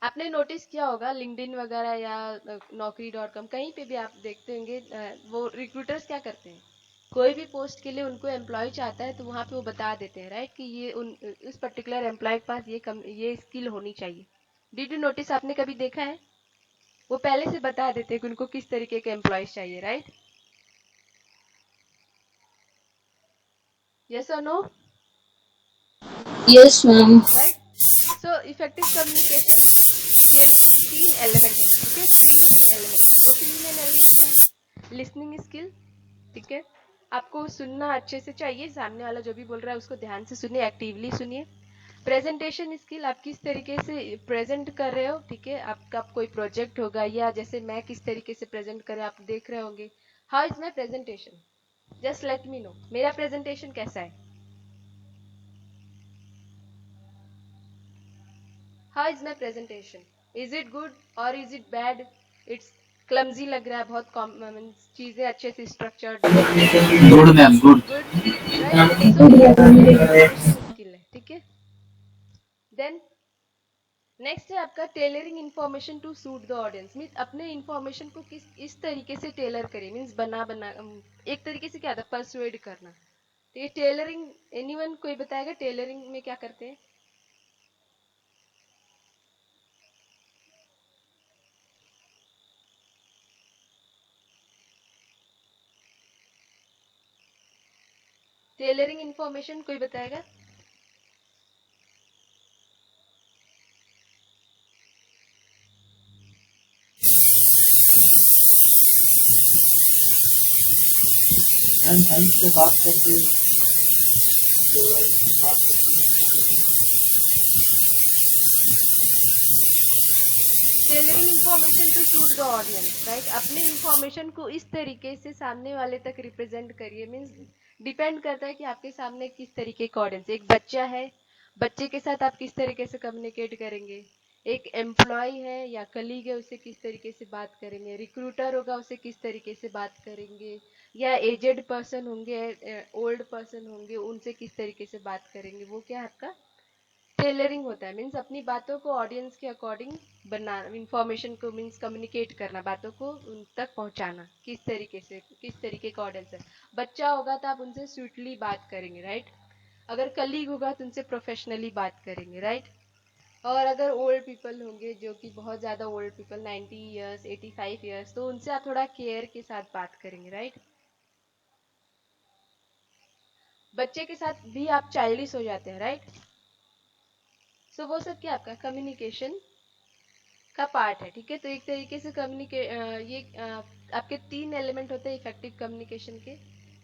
आपने नोटिस किया होगा लिंक्डइन वगैरह या naukri.com कहीं पे भी आप देखते होंगे, वो रिक्रूटर्स क्या करते हैं, कोई भी पोस्ट के लिए उनको एम्प्लॉय चाहता है तो वहाँ पे वो बता देते हैं, राइट, कि ये उस पर्टिकुलर एम्प्लॉय के पास ये स्किल होनी चाहिए। डिड यू नोटिस, आपने कभी देखा है, वो पहले से बता देते हैं कि उनको किस तरीके के एम्प्लॉयज चाहिए, राइट। यस और no, Yes, ma'am. Right. So effective communication skill 3 element है, ठीक है, 3 मेन एलिमेंट। वो 3 मेन एलिमेंट क्या है, लिसनिंग स्किल, ठीक है, आपको सुनना अच्छे से चाहिए, सामने वाला जो भी बोल रहा है उसको ध्यान से सुनिए, एक्टिवली सुनिए। प्रेजेंटेशन स्किल, आप किस तरीके से प्रेजेंट कर रहे हो, ठीक है, आपका कोई प्रोजेक्ट होगा या जैसे मैं किस तरीके से प्रेजेंट कर रहे आप देख रहे होंगे, how is my presentation, just let me know मेरा प्रेजेंटेशन कैसा है, how is my presentation, is it good or is it bad, it's clumsy लग रहा है, बहुत चीजें अच्छे से structured, Good, ma'am. Good. Good, right. So ये प्रेजेंटेशन स्किल है, ठीक है। देन नेक्स्ट है आपका tailoring information to suit the audience, means अपने इन्फॉर्मेशन को इस तरीके से टेलर करिए, मीन्स एक तरीके से क्या था, परसुएड करना, तो ये टेलरिंग, एनीवन कोई बताएगा टेलरिंग में क्या करते हैं, टेलरिंग इन्फॉर्मेशन कोई बताएगा, से बात करके जो बात करके tailoring information to suit the audience, right, अपने इन्फॉर्मेशन को इस तरीके से सामने वाले तक रिप्रेजेंट करिए, मीन्स डिपेंड करता है कि आपके सामने किस तरीके का ऑडियंस, एक बच्चा है, बच्चे के साथ आप किस तरीके से कम्युनिकेट करेंगे, एक एम्प्लॉय है या कलीग है उससे किस तरीके से बात करेंगे, रिक्रूटर होगा उससे किस तरीके से बात करेंगे, या एजेड पर्सन होंगे, ओल्ड पर्सन होंगे, उनसे किस तरीके से बात करेंगे, वो क्या है आपका टेलरिंग होता है, मीन्स अपनी बातों को ऑडियंस के अकॉर्डिंग बना, इंफॉर्मेशन को मीन्स कम्युनिकेट करना, बातों को उन तक पहुंचाना, किस तरीके से, किस तरीके का ऑडियंस है। बच्चा होगा तो आप उनसे स्वीटली बात करेंगे, राइट, अगर कलीग होगा तो उनसे प्रोफेशनली बात करेंगे, राइट, और अगर ओल्ड पीपल होंगे जो कि बहुत ज़्यादा ओल्ड पीपल 90 ईयर्स 85 ईयर्स, तो उनसे आप थोड़ा केयर के साथ बात करेंगे, राइट। बच्चे के साथ भी आप चाइल्डिश हो जाते हैं, राइट। सो वो सब क्या आपका कम्युनिकेशन का पार्ट है, ठीक है। तो एक तरीके से आपके 3 एलिमेंट होते हैं इफेक्टिव कम्युनिकेशन के,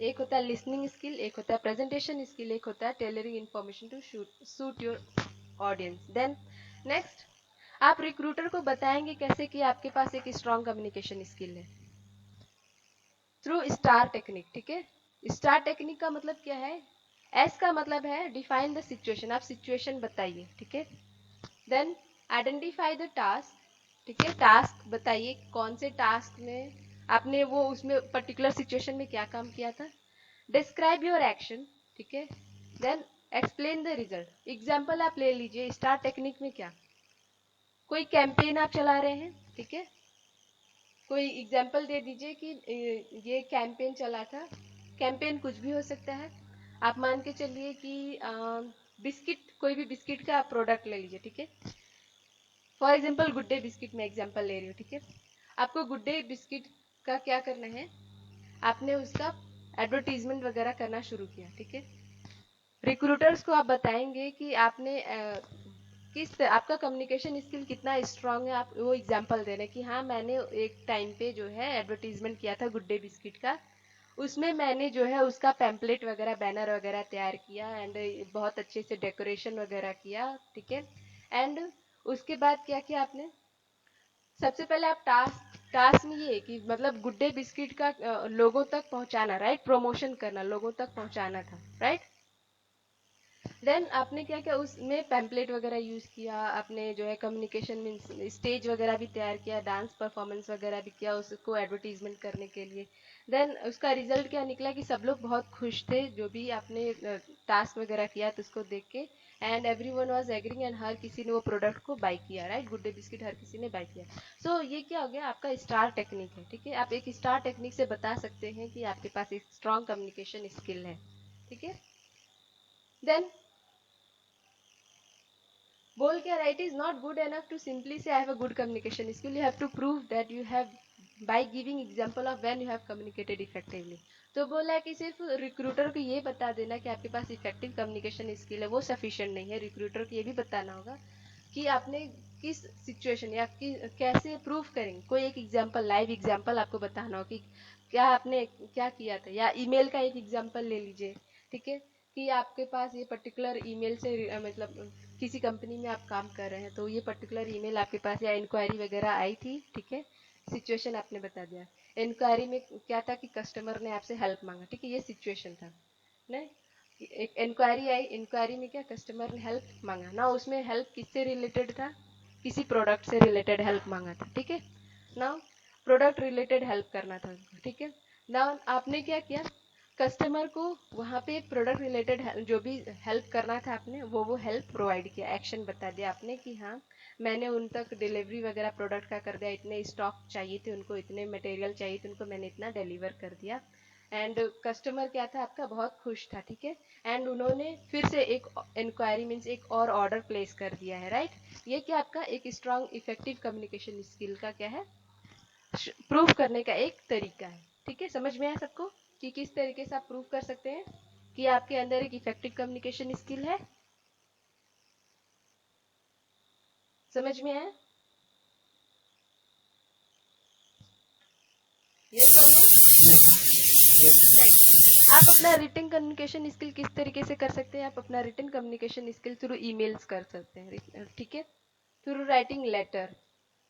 एक होता है लिसनिंग स्किल, एक होता है प्रेजेंटेशन स्किल, एक होता है tailoring information to suit your audience. Then next, आप रिक्रूटर को बताएंगे कैसे कि आपके पास एक स्ट्रॉन्ग कम्युनिकेशन स्किल है, थ्रू स्टार टेक्निक, ठीक है। स्टार टेक्निक का मतलब क्या है, एस का मतलब है डिफाइन द सिचुएशन, आप सिचुएशन बताइए, ठीक है। देन आइडेंटिफाई द टास्क, ठीक है, टास्क बताइए कौन से टास्क में आपने वो उसमें पर्टिकुलर सिचुएशन में क्या काम किया था। डिस्क्राइब योर एक्शन, ठीक है। Then explain the result, example आप ले लीजिए स्टार टेक्निक में क्या, कोई कैंपेन आप चला रहे हैं, ठीक है, कोई एग्जाम्पल दे दीजिए कि ये कैंपेन चला था, कैंपेन कुछ भी हो सकता है, आप मान के चलिए कि बिस्किट, कोई भी बिस्किट का आप प्रोडक्ट ले लीजिए, ठीक है, for example good Day biscuit में एग्जाम्पल ले रही हूँ, ठीक है। आपको गुड डे बिस्किट का क्या करना है, आपने उसका एडवर्टीजमेंट वगैरह करना शुरू किया, ठीक है। रिक्रूटर्स को आप बताएंगे कि आपने आपका कम्युनिकेशन स्किल कितना स्ट्रांग है, आप वो एग्जांपल दे रहे हैं कि हाँ मैंने एक टाइम पे जो है एडवर्टीजमेंट किया था गुड डे बिस्किट का, उसमें मैंने जो है उसका पैम्पलेट वगैरह बैनर वगैरह तैयार किया एंड बहुत अच्छे से डेकोरेशन वगैरह किया, ठीक है। एंड उसके बाद क्या किया आपने, सबसे पहले आप टास्क में ये कि मतलब गुड डे बिस्किट का लोगों तक पहुंचाना, राइट, प्रमोशन करना, लोगों तक पहुंचाना था, राइट। देन आपने क्या किया, उसमें पैम्पलेट वगैरह यूज किया, आपने जो है कम्युनिकेशन मीन स्टेज वगैरह भी तैयार किया, डांस परफॉर्मेंस वगैरह भी किया उसको एडवर्टीजमेंट करने के लिए। देन उसका रिजल्ट क्या निकला कि सब लोग बहुत खुश थे जो भी आपने टास्क वगैरह किया तो उसको देख के, and everyone was agreeing and हर किसी ने वो प्रोडक्ट को बाय किया, राइट, गुड डे बिस्किट हर किसी ने बाय किया। सो ये क्या हो गया, आपका स्टार टेक्निक है, ठीक है। आप एक स्टार टेक्निक से बता सकते हैं कि आपके पास एक स्ट्रॉन्ग कम्युनिकेशन स्किल है, ठीक है। देन बोल क्या रहा, it is not good enough to simply say I have a good communication skill, you have to prove that you have by giving example of when you have communicated effectively. तो बोला है कि सिर्फ recruiter को ये बता देना कि आपके पास इफेक्टिव कम्युनिकेशन स्किल है वो सफिशिएंट नहीं है, रिक्रूटर को ये भी बताना होगा कि आपने किस सिचुएशन या कैसे प्रूफ करेंगे, कोई एक एग्जांपल, लाइव एग्जांपल आपको बताना हो कि क्या आपने क्या किया था, या ईमेल का एक एग्जांपल ले लीजिए, ठीक है, कि आपके पास ये पर्टिकुलर ईमेल से मतलब किसी कंपनी में आप काम कर रहे हैं तो ये पर्टिकुलर ईमेल आपके पास या इंक्वायरी वगैरह आई थी, ठीक है, सिचुएशन आपने बता दिया। इंक्वायरी में क्या था कि कस्टमर ने आपसे हेल्प मांगा, ठीक है, ये सिचुएशन था, नहीं, एक इंक्वायरी आई, इंक्वायरी में क्या कस्टमर ने हेल्प मांगा ना, उसमें हेल्प किससे रिलेटेड था, किसी प्रोडक्ट से रिलेटेड हेल्प मांगा था, ठीक है ना, प्रोडक्ट रिलेटेड हेल्प करना था, ठीक है ना। आपने क्या किया, कस्टमर को वहाँ पे प्रोडक्ट रिलेटेड जो भी हेल्प करना था आपने वो हेल्प प्रोवाइड किया, एक्शन बता दिया आपने कि हाँ मैंने उन तक डिलीवरी वगैरह प्रोडक्ट का कर दिया, इतने स्टॉक चाहिए थे उनको, इतने मटेरियल चाहिए थे उनको, मैंने इतना डिलीवर कर दिया, एंड कस्टमर क्या था आपका बहुत खुश था, ठीक है। एंड उन्होंने फिर से एक इंक्वायरी मीन्स एक और ऑर्डर प्लेस कर दिया है, राइट। ये क्या आपका एक स्ट्रांग इफेक्टिव कम्युनिकेशन स्किल का क्या है, प्रूफ करने का एक तरीका है, ठीक है। समझ में आया सबको कि किस तरीके से आप प्रूफ कर सकते हैं कि आपके अंदर एक इफेक्टिव कम्युनिकेशन स्किल है, समझ में आया, यस और नो, नेक्स्ट आप अपना रिटन कम्युनिकेशन स्किल किस तरीके से कर सकते हैं, आप अपना written communication skill through emails कर सकते हैं, ठीक है, through writing letter,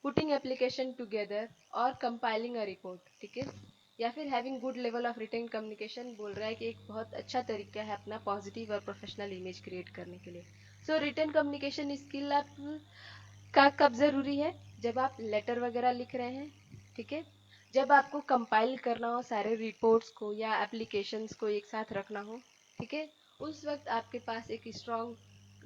putting application together और कंपाइलिंग अ रिपोर्ट, ठीक है, या फिर having good level of written communication बोल रहा है कि एक बहुत अच्छा तरीका है अपना पॉजिटिव और प्रोफेशनल इमेज क्रिएट करने के लिए। सो रिटन कम्युनिकेशन स्किल आप का कब जरूरी है, जब आप लेटर वगैरह लिख रहे हैं, ठीक है, जब आपको कंपाइल करना हो सारे रिपोर्ट्स को या एप्लीकेशंस को एक साथ रखना हो, ठीक है, उस वक्त आपके पास एक strong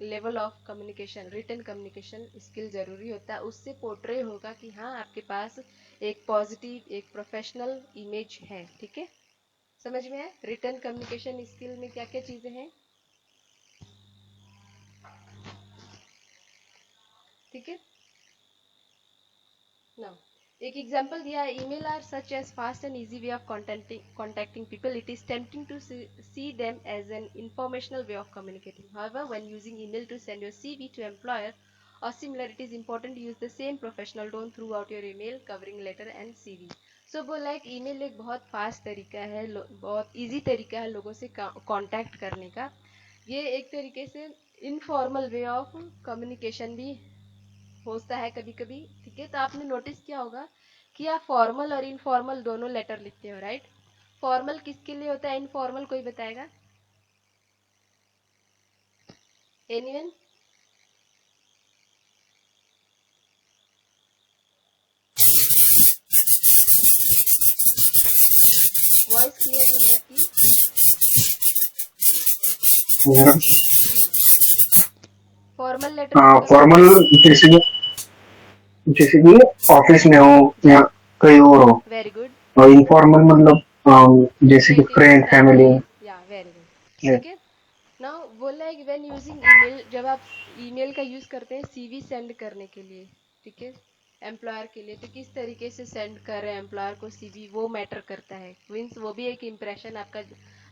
level of communication written communication skill जरूरी होता है, उससे पोर्ट्रे होगा कि हाँ आपके पास एक पॉजिटिव एक प्रोफेशनल इमेज है, ठीक है। समझ में आया रिटन कम्युनिकेशन स्किल में क्या क्या चीजें हैं, ठीक है ना। एक एग्जांपल दिया है, email are such as fast and easy way of contacting people, it is tempting to see them as an informational way of communicating, however when using email to send your CV to employer or similar it is important to use the same professional tone throughout your email covering letter and CV। सो बोला है कि email एक बहुत fast तरीका है, बहुत easy तरीका है लोगों से कांटेक्ट करने का, ये एक तरीके से इनफॉर्मल वे ऑफ कम्युनिकेशन भी होता है कभी कभी, ठीक है। तो आपने नोटिस किया होगा कि आप फॉर्मल और इनफॉर्मल दोनों लेटर लिखते हो, राइट। फॉर्मल किसके लिए होता है, इनफॉर्मल कोई बताएगा, एनीवन, वॉइस क्लियर नहीं आती, फॉर्मल लेटर फॉर्मल जैसे कि ऑफिस में हो या कहीं और हो, वेरी गुड, और इनफॉर्मल मतलब जैसे कि फ्रेंड फैमिली। या वेरी गुड, ठीक है। नाउ बोला है कि व्हेन यूजिंग ईमेल, जब आप ईमेल का यूज करते हैं सीवी सेंड करने के लिए, ठीक है, एम्प्लॉयर के लिए, तो किस तरीके से सेंड कर रहे हैं एम्प्लॉयर को सीवी वो मैटर करता है, मीन्स वो भी एक इम्प्रेशन आपका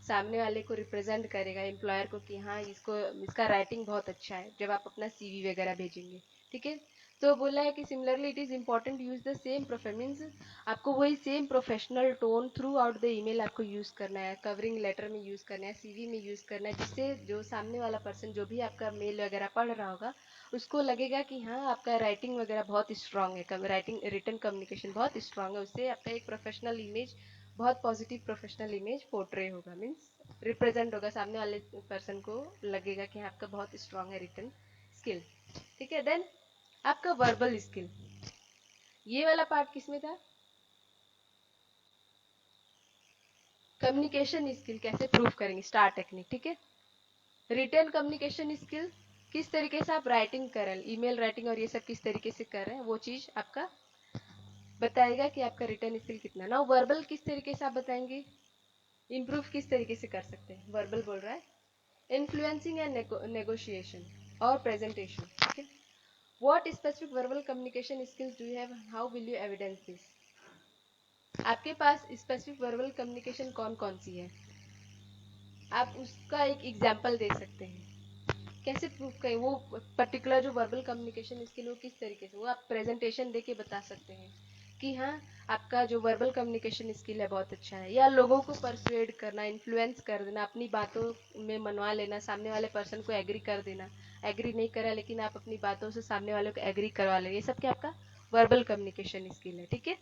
सामने वाले को रिप्रेजेंट करेगा, एम्प्लॉयर को, कि हाँ इसका राइटिंग बहुत अच्छा है, जब आप अपना CV वगैरह भेजेंगे, ठीक है। तो बोला है कि similarly it is important use the same means आपको वही same professional tone through out the email आपको यूज करना है, कवरिंग लेटर में यूज करना है, CV में यूज करना है, जिससे जो सामने वाला पर्सन जो भी आपका मेल वगैरह पढ़ रहा होगा उसको लगेगा कि हाँ आपका राइटिंग वगैरह बहुत स्ट्रांग है, राइटिंग रिटन कम्युनिकेशन बहुत स्ट्रांग है, उससे आपका एक प्रोफेशनल इमेज, बहुत पॉजिटिव प्रोफेशनल इमेज पोर्ट्रे होगा, मीन्स रिप्रेजेंट होगा, सामने वाले पर्सन को लगेगा कि आपका बहुत स्ट्रांग है रिटन स्किल, ठीक है। देन आपका वर्बल स्किल, ये वाला पार्ट किसमें था? कम्युनिकेशन स्किल कैसे प्रूव करेंगे, स्टार टेक्निक, ठीक है। रिटन कम्युनिकेशन स्किल किस तरीके से आप राइटिंग कर रहे हैं, ईमेल राइटिंग और ये सब किस तरीके से कर रहे हैं, वो चीज आपका बताएगा कि आपका रिटन स्किल कितना। ना वर्बल किस तरीके से आप बताएंगे, इम्प्रूव किस तरीके से कर सकते हैं, वर्बल बोल रहा है इन्फ्लुएंसिंग एंड नेगोशिएशन और प्रेजेंटेशन, ठीक है। What specific verbal communication skills do you have, how will you evidence this? आपके पास स्पेसिफिक वर्बल कम्युनिकेशन कौन कौन सी है, आप उसका एक एग्जाम्पल दे सकते हैं, कैसे प्रूव करें वो पर्टिकुलर जो वर्बल कम्युनिकेशन स्किल वो किस तरीके से, वो आप प्रेजेंटेशन देके बता सकते हैं कि हाँ आपका जो वर्बल कम्युनिकेशन स्किल है बहुत अच्छा है, या लोगों को परसुएड करना, इन्फ्लुएंस कर देना, अपनी बातों में मनवा लेना, सामने वाले पर्सन को एग्री कर देना, एग्री नहीं करा लेकिन आप अपनी बातों से सामने वाले को एग्री करवा ले, ये सब क्या आपका वर्बल कम्युनिकेशन स्किल है, ठीक है।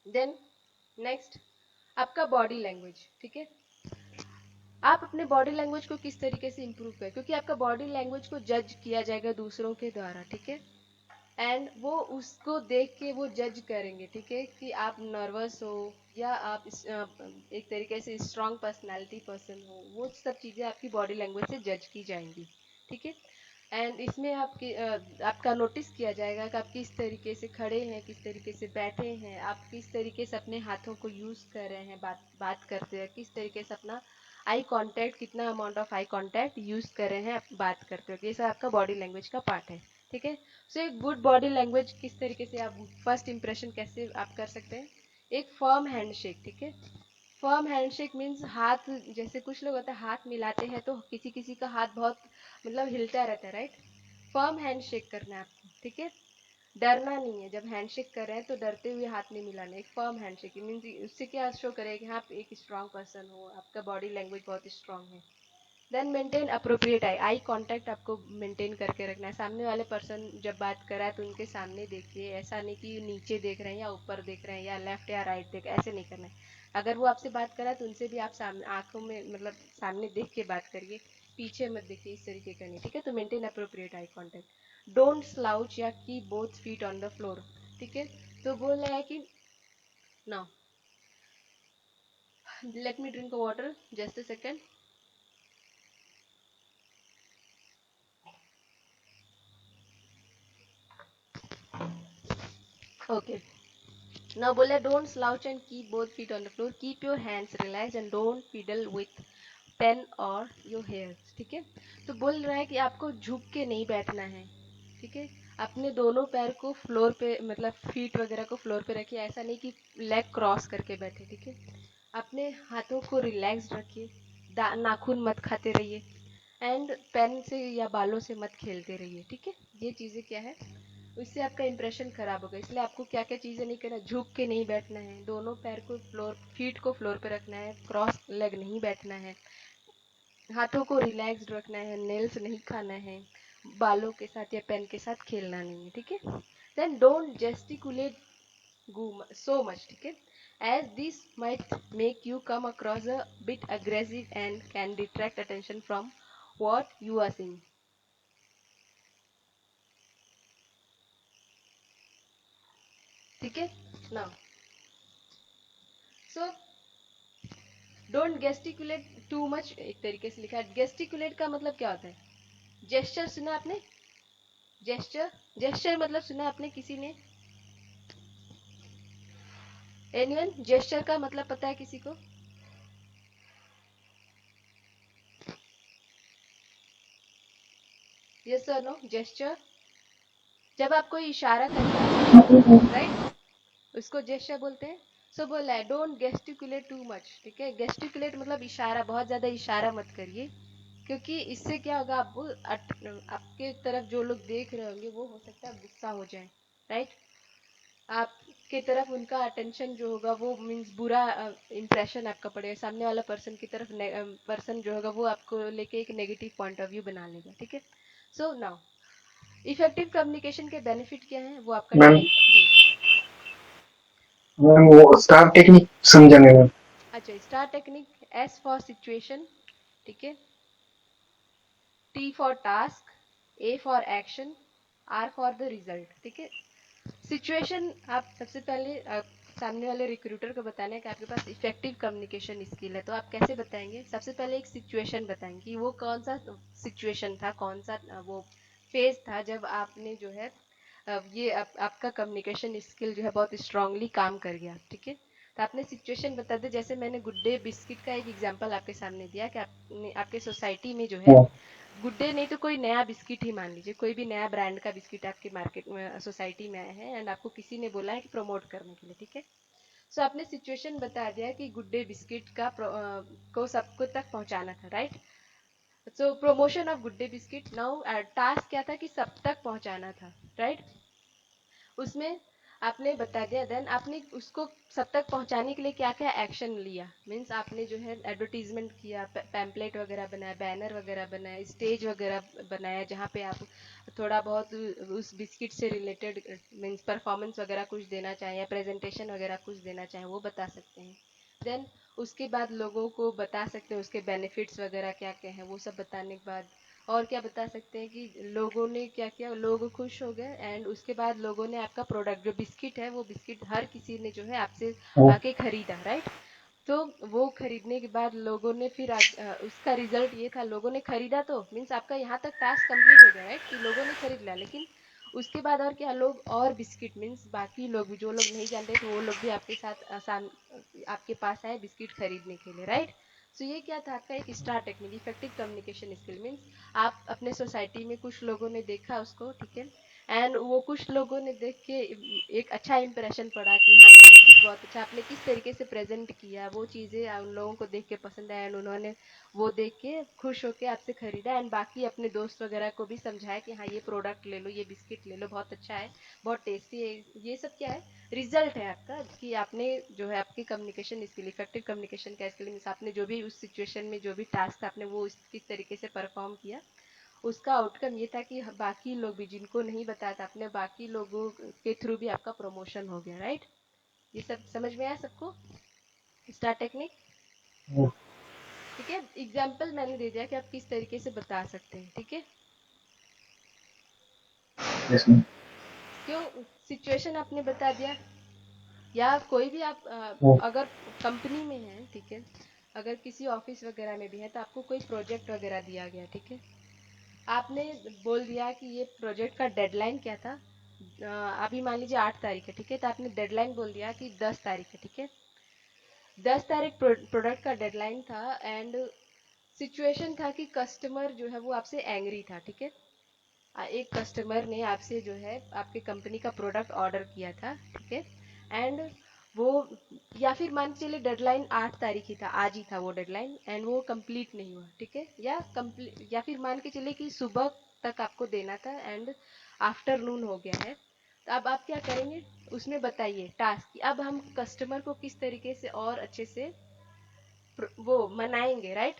देन नेक्स्ट आपका बॉडी लैंग्वेज, ठीक है। आप अपने बॉडी लैंग्वेज को किस तरीके से इम्प्रूव करें, क्योंकि आपका बॉडी लैंग्वेज को जज किया जाएगा दूसरों के द्वारा, ठीक है। एंड वो उसको देख के वो जज करेंगे, ठीक है, कि आप नर्वस हो या आप एक तरीके से स्ट्रांग पर्सनालिटी पर्सन हो, वो सब चीज़ें आपकी बॉडी लैंग्वेज से जज की जाएंगी, ठीक है। एंड इसमें आपका नोटिस किया जाएगा कि आप किस तरीके से खड़े हैं, किस तरीके से बैठे हैं, आप किस तरीके से अपने हाथों को यूज़ कर रहे हैं, बात करते हैं, किस तरीके से अपना आई कांटेक्ट, कितना amount of eye contact use कर रहे हैं आप बात करते हो, ये सब आपका बॉडी लैंग्वेज का पार्ट है, ठीक है। सो एक गुड बॉडी लैंग्वेज किस तरीके से आप फर्स्ट इंप्रेशन कैसे आप कर सकते हैं, एक फर्म हैंडशेक, ठीक है। फर्म हैंडशेक मीन्स हाथ, जैसे कुछ लोग होता है हाथ मिलाते हैं तो किसी किसी का हाथ बहुत मतलब हिलता रहता है, राइट। फर्म हैंडशेक करना है आपको, ठीक है। डरना नहीं है, जब हैंडशेक कर रहे हैं तो डरते हुए हाथ नहीं मिलाना, एक फर्म हैंडशेक मीन्स उससे क्या शो करेगा कि आप एक स्ट्रांग पर्सन हो, आपका बॉडी लैंग्वेज बहुत स्ट्रांग है। Then maintain appropriate eye contact आपको मेंटेन करके रखना है, सामने वाले पर्सन जब बात कर रहा है तो उनके सामने देखिए, ऐसा नहीं कि नीचे देख रहे हैं या ऊपर देख रहे हैं या लेफ्ट या राइट देख, ऐसे नहीं करना है। अगर वो आपसे बात कर रहा है तो उनसे भी आप सामने आंखों में मतलब सामने देख के बात करिए, पीछे मत देखिए, इस तरीके का नहीं, ठीक है। तो maintain appropriate eye contact, don't slouch या keep both feet on the floor, ठीक है। तो बोल रहा है कि now let me drink water, just a second. Okay. Now बोला don't slouch and keep both feet on the floor. Keep your hands relaxed and don't fiddle with pen or your hairs. ठीक है। तो बोल रहा है कि आपको झुक के नहीं बैठना है, ठीक है। अपने दोनों पैर को फ्लोर पे मतलब फीट वगैरह को फ्लोर पे रखिए, ऐसा नहीं कि लेग क्रॉस करके बैठे, ठीक है। अपने हाथों को रिलैक्स रखिए, नाखून मत खाते रहिए एंड पेन से या बालों से मत खेलते रहिए, ठीक है। ये चीज़ें क्या है, उससे आपका इंप्रेशन खराब होगा, इसलिए आपको क्या क्या चीज़ें नहीं करना, झुक के नहीं बैठना है, दोनों पैर को फीट को फ्लोर पे रखना है, क्रॉस लेग नहीं बैठना है, हाथों को रिलैक्स्ड रखना है, नेल्स नहीं खाना है, बालों के साथ या पेन के साथ खेलना नहीं है, ठीक है। देन डोंट जेस्टिकुलेट so much, ठीक है, as this might make you come across a bit aggressive and can detract attention from what you are saying, ठीक है। Now so don't gesticulate too much, एक तरीके से लिखा है। गेस्टिकुलेट का मतलब क्या होता है, जेस्चर सुना आपने, जेस्चर मतलब सुना आपने किसी ने, एनीवन जेस्चर का मतलब पता है किसी को? यस और नो, जेस्चर जब आप कोई इशारा करते हैं, राइट, उसको जेस्चर बोलते हैं। सो बोला है डोंट गेस्टिकुलेट टू मच, ठीक है। गेस्टिकुलेट मतलब इशारा, बहुत ज्यादा इशारा मत करिए, क्योंकि इससे क्या होगा, आपके तरफ जो लोग देख रहे होंगे वो हो सकता है गुस्सा हो जाए, राइट। आपके तरफ उनका अटेंशन जो होगा वो मीन्स बुरा इंप्रेशन आपका पड़ेगा, सामने वाला पर्सन की तरफ पर्सन जो होगा वो आपको लेके एक नेगेटिव पॉइंट ऑफ व्यू बना लेगा, ठीक है। सो नाउ इफेक्टिव कम्युनिकेशन के बेनिफिट क्या है वो आपका मैम जी। मैम वो स्टार टेक्निक समझाने में। अच्छा, STAR technique, S for situation, ठीक है, T for task, A for action, R for the result, ठीक है। सिचुएशन, आप सबसे पहले सामने वाले रिक्रूटर को बताना है कि आपके पास इफेक्टिव कम्युनिकेशन स्किल है, तो आप कैसे बताएंगे। सबसे पहले एक सिचुएशन बताएंगे कि वो कौन सा सिचुएशन था, कौन सा वो फेज था जब आपने जो है ये आपका कम्युनिकेशन स्किल जो है बहुत स्ट्रांगली काम कर गया, ठीक है। तो आपने सिचुएशन बता दिया, जैसे मैंने गुड डे बिस्किट का एक एग्जांपल आपके सामने दिया कि आपने आपके सोसाइटी में जो है गुड डे नहीं तो कोई नया बिस्किट ही मान लीजिए, कोई भी नया ब्रांड का बिस्किट आपके मार्केट में सोसाइटी में आया है एंड आपको किसी ने बोला है कि प्रमोट करने के लिए, ठीक है। सो आपने सिचुएशन बता दिया कि गुड डे बिस्किट का को सबको तक पहुंचाना था, right. So promotion of good Day biscuit, now task क्या था कि सब तक पहुंचाना था, राइट। उसमें आपने बता दिया, देन आपने उसको सब तक पहुंचाने के लिए क्या क्या एक्शन लिया, मीन्स आपने जो है एडवर्टीजमेंट किया, पैम्पलेट वगैरह बनाया, बैनर वगैरह बनाया, स्टेज वगैरह बनाया, जहाँ पे आप थोड़ा बहुत उस बिस्किट से रिलेटेड मीन्स परफॉर्मेंस वगैरह कुछ देना चाहें या प्रेजेंटेशन वगैरह कुछ देना चाहें वो बता सकते हैं। देन उसके बाद लोगों को बता सकते हैं उसके बेनिफिट्स वगैरह क्या क्या हैं, वो सब बताने के बाद और क्या बता सकते हैं कि लोगों ने क्या किया, लोग खुश हो गए एंड उसके बाद लोगों ने आपका प्रोडक्ट जो बिस्किट है वो बिस्किट हर किसी ने जो है आपसे आके खरीदा, राइट। तो वो खरीदने के बाद लोगों ने फिर उसका रिजल्ट ये था, लोगों ने खरीदा, तो मीन्स आपका यहाँ तक टास्क कंप्लीट हो गया, राइट, कि लोगों ने खरीद लिया। लेकिन उसके बाद और क्या, लोग और बिस्किट मीन्स बाकी लोग जो लोग नहीं जानते थे वो लोग भी आपके साथ आपके पास आए बिस्किट खरीदने के लिए, राइट। सो ये क्या था आपका एक star technique, effective communication skill, means आप अपने सोसाइटी में कुछ लोगों ने देखा उसको, ठीक है, एंड वो कुछ लोगों ने देख के एक अच्छा इंप्रेशन पड़ा कि हाँ ये बिस्किट बहुत अच्छा, आपने किस तरीके से प्रेजेंट किया वो चीज़ें उन लोगों को देख के पसंद आया एंड उन्होंने वो देख के खुश होके आपसे खरीदा एंड बाकी अपने दोस्त वगैरह को भी समझाया कि हाँ ये प्रोडक्ट ले लो, ये बिस्किट ले लो, बहुत अच्छा है, बहुत टेस्टी है। ये सब क्या है, रिजल्ट है आपका कि आपने जो है आपकी कम्युनिकेशन स्किल, इफेक्टिव कम्युनिकेशन का स्किल मीन्स आपने जो भी उस सिचुएशन में जो भी टास्क आपने वो किस तरीके से परफॉर्म किया, उसका आउटकम ये था कि बाकी लोग भी जिनको नहीं बताया था आपने, बाकी लोगों के थ्रू भी आपका प्रमोशन हो गया, राइट। ये सब समझ में आया सबको, स्टार टेक्निक, ठीक है। एग्जाम्पल मैंने दे दिया कि आप किस तरीके से बता सकते हैं, ठीक है। क्यों, सिचुएशन आपने बता दिया, या कोई भी आप अगर कंपनी में है, ठीक है, अगर किसी ऑफिस वगैरह में भी है तो आपको कोई प्रोजेक्ट वगैरह दिया गया, ठीक है, आपने बोल दिया कि ये प्रोजेक्ट का डेडलाइन क्या था, अभी मान लीजिए 8 तारीख है, ठीक है, तो आपने डेडलाइन बोल दिया कि 10 तारीख है, ठीक है। 10 तारीख प्रोडक्ट का डेडलाइन था एंड सिचुएशन था कि कस्टमर जो है वो आपसे एंग्री था, ठीक है। एक कस्टमर ने आपसे जो है आपके कंपनी का प्रोडक्ट ऑर्डर किया था, ठीक है, एंड वो, या फिर मान के चलिए डेडलाइन 8 तारीख ही था, आज ही था वो डेडलाइन एंड वो कंप्लीट नहीं हुआ, ठीक है, या फिर मान के चलिए कि सुबह तक आपको देना था एंड आफ्टरनून हो गया है, तो अब आप क्या करेंगे, उसमें बताइए टास्क कि अब हम कस्टमर को किस तरीके से और अच्छे से वो मनाएंगे, राइट।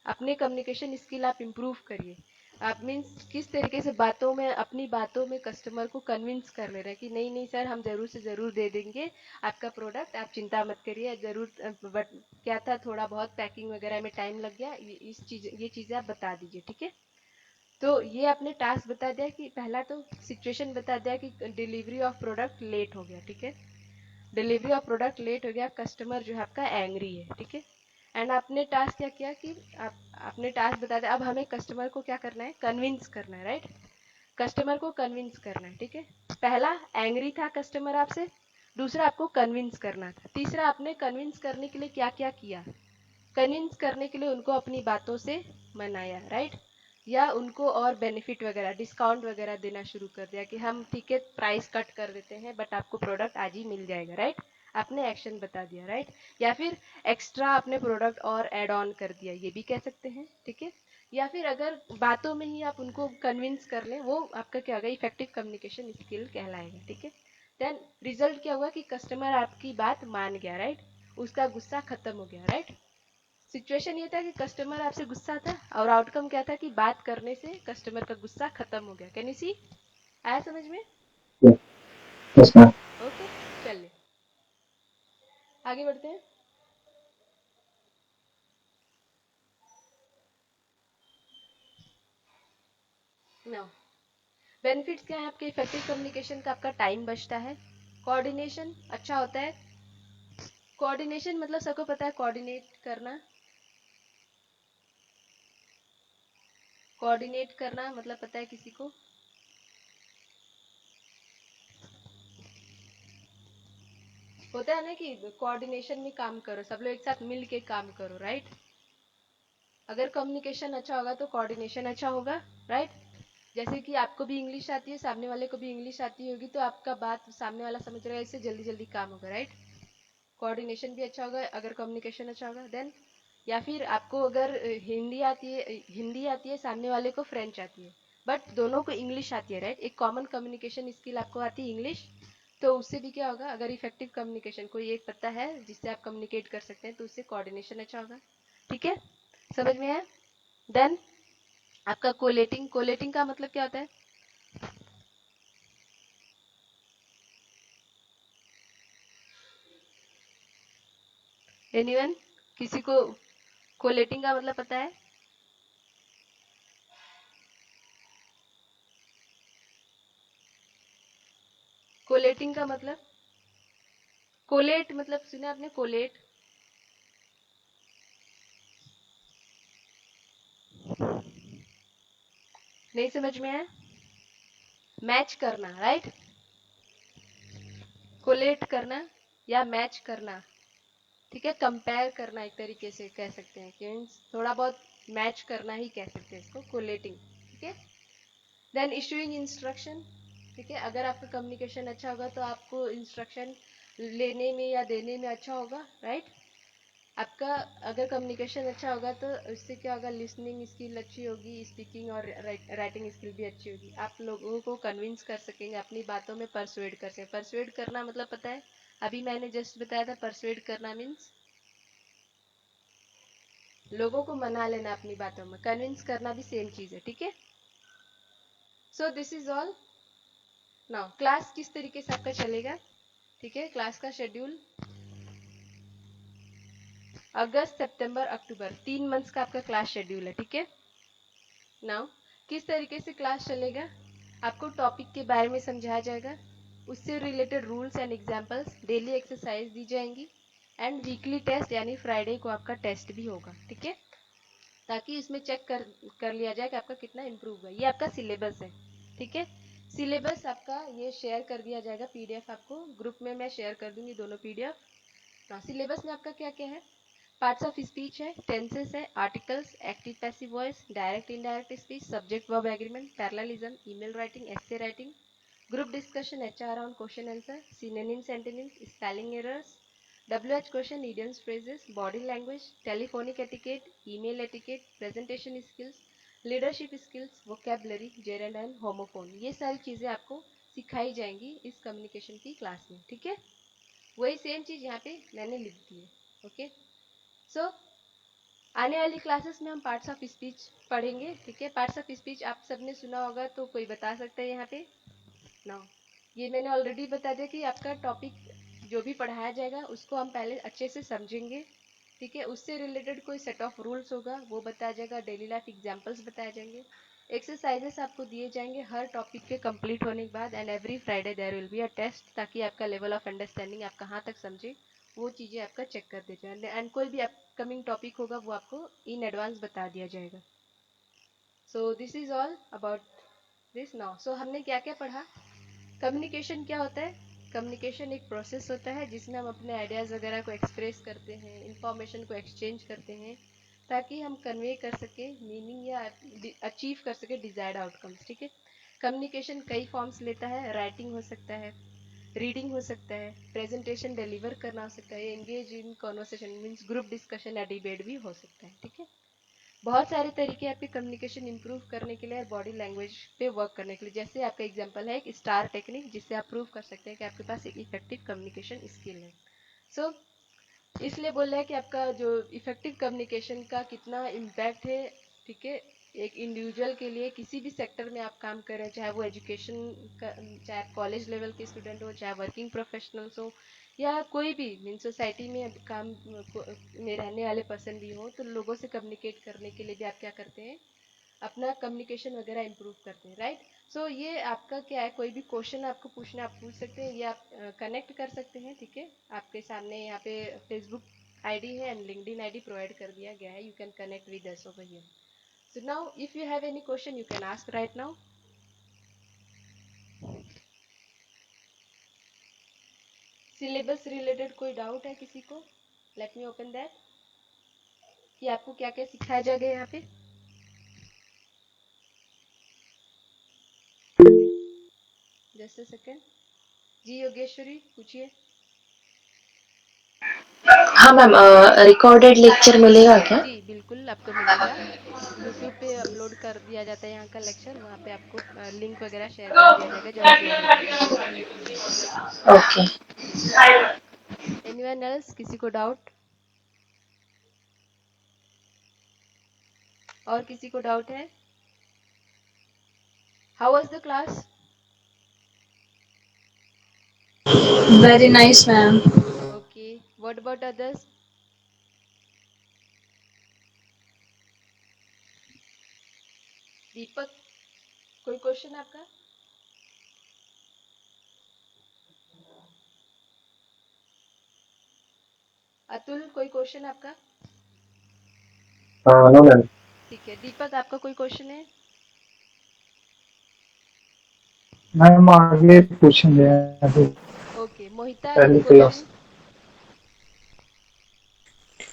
अपने कम्युनिकेशन स्किल आप इम्प्रूव करिए, आप मीन्स किस तरीके से बातों में, अपनी बातों में कस्टमर को कन्विंस कर ले रहे हैं कि नहीं नहीं सर हम जरूर से जरूर दे देंगे आपका प्रोडक्ट, आप चिंता मत करिए जरूर, बट क्या था थोड़ा बहुत पैकिंग वगैरह में टाइम लग गया, ये चीज़ें आप बता दीजिए, ठीक है। तो ये आपने टास्क बता दिया कि पहला तो सिचुएशन बता दिया कि डिलीवरी ऑफ प्रोडक्ट लेट हो गया, ठीक है, डिलीवरी ऑफ प्रोडक्ट लेट हो गया, कस्टमर जो है आपका एंग्री है, ठीक है, एंड आपने टास्क क्या किया कि आपने टास्क बता दिया, अब हमें कस्टमर को क्या करना है, कन्विंस करना है, राइट, कस्टमर को कन्विंस करना है, ठीक है। पहला एंग्री था कस्टमर आपसे, दूसरा आपको कन्विंस करना था, तीसरा आपने कन्विंस करने के लिए क्या क्या किया, कन्विंस करने के लिए उनको अपनी बातों से मनाया, राइट, या उनको और बेनिफिट वगैरह डिस्काउंट वगैरह देना शुरू कर दिया कि हम ठीक है प्राइस कट कर देते हैं बट आपको प्रोडक्ट आज ही मिल जाएगा, राइट, आपने एक्शन बता दिया, राइट। या फिर एक्स्ट्रा आपने प्रोडक्ट और ऐड ऑन कर दिया, ये भी कह सकते हैं, ठीक है। या फिर अगर बातों में ही आप उनको कन्विंस कर लें, वो आपका क्या होगा, इफेक्टिव कम्युनिकेशन स्किल कहलाएगा, ठीक है। देन रिजल्ट क्या हुआ कि कस्टमर आपकी बात मान गया, राइट, उसका गुस्सा खत्म हो गया, राइट। सिचुएशन ये था कि कस्टमर आपसे गुस्सा था और आउटकम क्या था कि बात करने से कस्टमर का गुस्सा खत्म हो गया। Can you see? आया समझ में? Yes, ma'am. ओके, चलिए आगे बढ़ते हैं। नो, बेनिफिट्स क्या है आपके इफेक्टिव कम्युनिकेशन का? आपका टाइम बचता है, कोऑर्डिनेशन अच्छा होता है। कोऑर्डिनेशन मतलब सबको पता है, कोऑर्डिनेट करना, कोऑर्डिनेट करना मतलब पता है किसी को? होता है ना कि कोऑर्डिनेशन में काम करो, सब लोग एक साथ मिल के काम करो, राइट। अगर कम्युनिकेशन अच्छा होगा तो कोऑर्डिनेशन अच्छा होगा, राइट। जैसे कि आपको भी इंग्लिश आती है, सामने वाले को भी इंग्लिश आती होगी, तो आपका बात सामने वाला समझ रहा है, इससे जल्दी जल्दी काम होगा, राइट। कोऑर्डिनेशन भी अच्छा होगा अगर कम्युनिकेशन अच्छा होगा। देन या फिर आपको अगर हिंदी आती है, सामने वाले को फ्रेंच आती है, बट दोनों को इंग्लिश आती है, राइट। एक कॉमन कम्युनिकेशन स्किल आपको आती है इंग्लिश, तो उससे भी क्या होगा, अगर इफेक्टिव कम्युनिकेशन कोई एक पता है जिससे आप कम्युनिकेट कर सकते हैं, तो उससे कोऑर्डिनेशन अच्छा होगा, ठीक है। समझ में है? देन आपका कोलेटिंग, कोलेटिंग का मतलब क्या होता है? एनीवन, किसी को कोलेटिंग का मतलब पता है? कोलेटिंग का मतलब, कोलेट मतलब सुना आपने? कोलेट नहीं समझ में है? मैच करना, राइट। कोलेट करना या मैच करना, ठीक है। कंपेयर करना एक तरीके से कह सकते हैं कि मीन्स थोड़ा बहुत मैच करना ही कह सकते हैं इसको, कोलेटिंग, ठीक है। देन इशूइंग इंस्ट्रक्शन, ठीक है। अगर आपका कम्युनिकेशन अच्छा होगा तो आपको इंस्ट्रक्शन लेने में या देने में अच्छा होगा, राइट। आपका अगर कम्युनिकेशन अच्छा होगा तो उससे क्या होगा, लिसनिंग स्किल अच्छी होगी, स्पीकिंग और राइटिंग स्किल भी अच्छी होगी। आप लोगों को कन्विंस कर सकेंगे, अपनी बातों में परसुएड कर सकेंगे। परसुएड करना मतलब पता है, अभी मैंने जस्ट बताया था, परसुएड करना मीन्स लोगों को मना लेना अपनी बातों में। कन्विंस करना भी सेम चीज है, ठीक है। सो this is all. Now class किस तरीके से आपका चलेगा, ठीक है। क्लास का शेड्यूल अगस्त सितंबर अक्टूबर 3 मंथ्स का आपका क्लास शेड्यूल है, ठीक है। नाउ किस तरीके से क्लास चलेगा, आपको टॉपिक के बारे में समझाया जाएगा, उससे related rules and examples, daily exercise दी जाएंगी, एंड वीकली टेस्ट यानी फ्राइडे को आपका टेस्ट भी होगा, ठीक है। ताकि इसमें चेक कर लिया जाए कि आपका कितना इम्प्रूव हुआ। ये आपका सिलेबस है, ठीक है। सिलेबस आपका ये शेयर कर दिया जाएगा, पीडीएफ आपको ग्रुप में मैं शेयर कर दूंगी दोनों पीडीएफ। ना सिलेबस में आपका क्या क्या है, पार्ट्स ऑफ स्पीच है, टेंसेस है, articles, active passive voice, direct indirect speech, subject verb agreement, parallelism, email writing, essay writing, group discussion, HR round, question answer, synonyms antonyms, spelling errors, WH question, idioms phrases, body language, telephonic etiquette, email etiquette, presentation skills, leadership skills, vocabulary, gerund and homophone, ये सारी चीजें आपको सिखाई जाएंगी इस communication की class में, ठीक है। वही सेम चीज यहाँ पे मैंने लिख दी है, ओके। सो आने वाली क्लासेस में हम पार्ट्स ऑफ स्पीच पढ़ेंगे, ठीक है। पार्ट्स ऑफ स्पीच आप सबने सुना होगा, तो कोई बता सकता है यहाँ पे? ना, ये मैंने ऑलरेडी बता दिया कि आपका टॉपिक जो भी पढ़ाया जाएगा उसको हम पहले अच्छे से समझेंगे, ठीक है। उससे रिलेटेड कोई सेट ऑफ रूल्स होगा वो बताया जाएगा, डेली लाइफ एग्जांपल्स बताए जाएंगे, एक्सरसाइजेस आपको दिए जाएंगे हर टॉपिक के कंप्लीट होने के बाद, and every Friday there will be a test, ताकि आपका लेवल ऑफ अंडरस्टैंडिंग आप कहाँ तक समझे वो चीज़ें आपका चेक कर दिया जाए, एंड कोई भी अपकमिंग टॉपिक होगा वो आपको इन एडवांस बता दिया जाएगा। So this is all about this now. सो हमने क्या क्या पढ़ा? कम्युनिकेशन क्या होता है? कम्युनिकेशन एक प्रोसेस होता है जिसमें हम अपने आइडियाज़ वगैरह को एक्सप्रेस करते हैं, इंफॉर्मेशन को एक्सचेंज करते हैं, ताकि हम कन्वे कर सके मीनिंग या अचीव कर सके डिजायर्ड आउटकम्स, ठीक है। कम्युनिकेशन कई फॉर्म्स लेता है, राइटिंग हो सकता है, रीडिंग हो सकता है, प्रेजेंटेशन डिलीवर करना हो सकता है, engage in conversation means group discussion या डिबेट भी हो सकता है, ठीक है। बहुत सारे तरीके आपके कम्युनिकेशन इंप्रूव करने के लिए और बॉडी लैंग्वेज पे वर्क करने के लिए। जैसे आपका एग्जांपल है एक स्टार टेक्निक, जिससे आप प्रूव कर सकते हैं कि आपके पास एक इफेक्टिव कम्युनिकेशन स्किल है। सो इसलिए बोल रहा है कि आपका जो इफेक्टिव कम्युनिकेशन का कितना इम्पैक्ट है, ठीक है, एक इंडिविजुअल के लिए किसी भी सेक्टर में आप काम कर रहे हैं, चाहे वो एजुकेशन का, चाहे आप कॉलेज लेवल के स्टूडेंट हो, चाहे वर्किंग प्रोफेशनल्स हो, या कोई भी मीन सोसाइटी में काम में रहने वाले पर्सन भी हो, तो लोगों से कम्युनिकेट करने के लिए भी आप क्या करते हैं, अपना कम्युनिकेशन वगैरह इंप्रूव करते हैं, राइट। सो ये आपका क्या है, कोई भी क्वेश्चन आपको पूछना आप पूछ सकते हैं, ये आप कनेक्ट कर सकते हैं, ठीक है। आपके सामने यहाँ पे फेसबुक आईडी है एंड लिंक्डइन आईडी प्रोवाइड कर दिया गया है, you can connect with us over here. So now if you have any question you can ask right now. Syllabus related कोई डाउट है किसी को? लेट मी ओपन दैट, कि आपको क्या क्या सिखाया जाएगा यहाँ पे। Just a second. जी योगेश्वरी पूछिए। हाँ मैम, रिकॉर्डेड लेक्चर मिलेगा क्या? जी बिल्कुल आपको मिलेगा, यूट्यूब पे अपलोड कर दिया जाता है यहाँ का लेक्चर, वहाँ पे आपको लिंक वगैरह शेयर कर दिया जाएगा जब अपलोड हो जाएगा, ठीक है। ओके। एनीवन एल्स, किसी को डाउट? और किसी को डाउट है? How was the class? Very nice, ma'am. Okay, what about others? Deepak, कोई क्वेश्चन आपका? अतुल, कोई क्वेश्चन आपका? No ma'am. ठीक है, दीपक आपका कोई क्वेश्चन है? मैम आगे पूछेंगे अभी ओके, मोहिता एनी पहली क्लास। Question?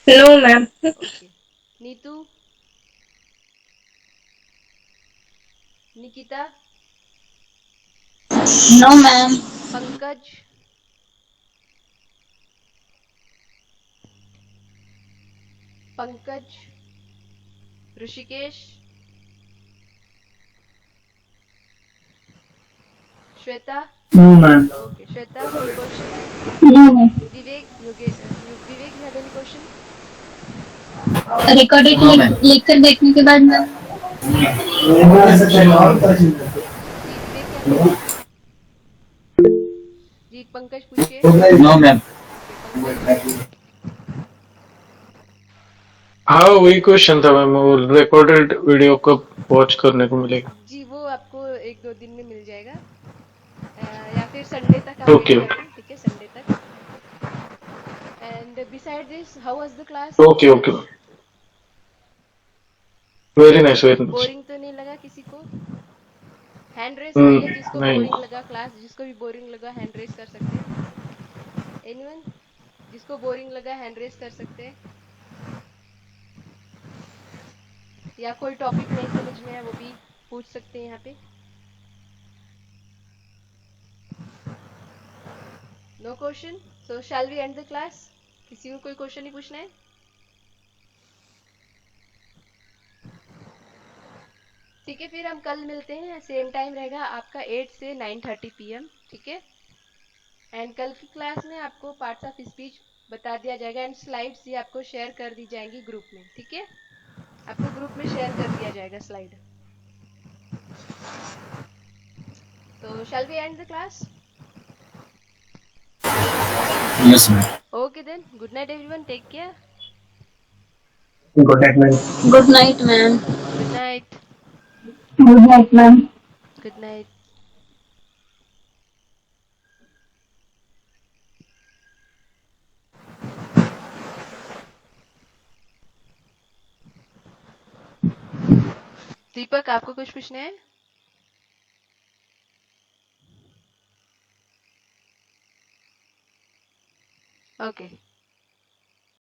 No, ma'am. Okay, Neetu, Nikita, No, ma'am. Pankaj, Pankaj, Rishikesh, Shweta. No ma'am. Okay Shweta, कोई question? No, ma'am. Vivek, Vivek you have any question? Recorded No, ma'am. Lecture देखने के बाद मैम जी विवेक क्या कह रहे हैं? जी पंकज पूछिए। No, ma'am. ओके पंकज। हाँ वही क्वेश्चन था मैम, वो रिकॉर्डेड वीडियो कब वॉच करने को मिलेगा? जी वो आपको 1-2 दिन में मिल जाएगा, या फिर संडे तक आप वेट ओके कर ओके लें, ठीक है, संडे तक। And beside this how was the class? Okay okay, very nice very nice. Boring तो नहीं लगा किसी को? हैंड रेस करिए जिसको नहीं। बोरिंग लगा, क्लास जिसको भी बोरिंग लगा हैंड रेस कर सकते हैं। एनीवन, जिसको बोरिंग लगा हैंड रेस कर सकते हैं, या कोई टॉपिक नहीं समझ में है वो भी पूछ सकते हैं यहाँ पे। No question, so shall we end the class? किसी को कोई क्वेश्चन नहीं पूछना है? ठीक है, फिर हम कल मिलते हैं, सेम टाइम रहेगा आपका 8 से 9:30 PM, ठीक है। एंड कल की क्लास में आपको पार्ट्स ऑफ स्पीच बता दिया जाएगा एंड स्लाइड्स ये आपको शेयर कर दी जाएंगी ग्रुप में, ठीक है। आपको ग्रुप में शेयर कर दिया जाएगा स्लाइड। तो shall we end the class? Yes, ma'am. Okay then, good night everyone, take care. Good night ma'am. Good night ma'am good night. Good night ma'am good night. Deepak आपको कुछ पूछना है? ओके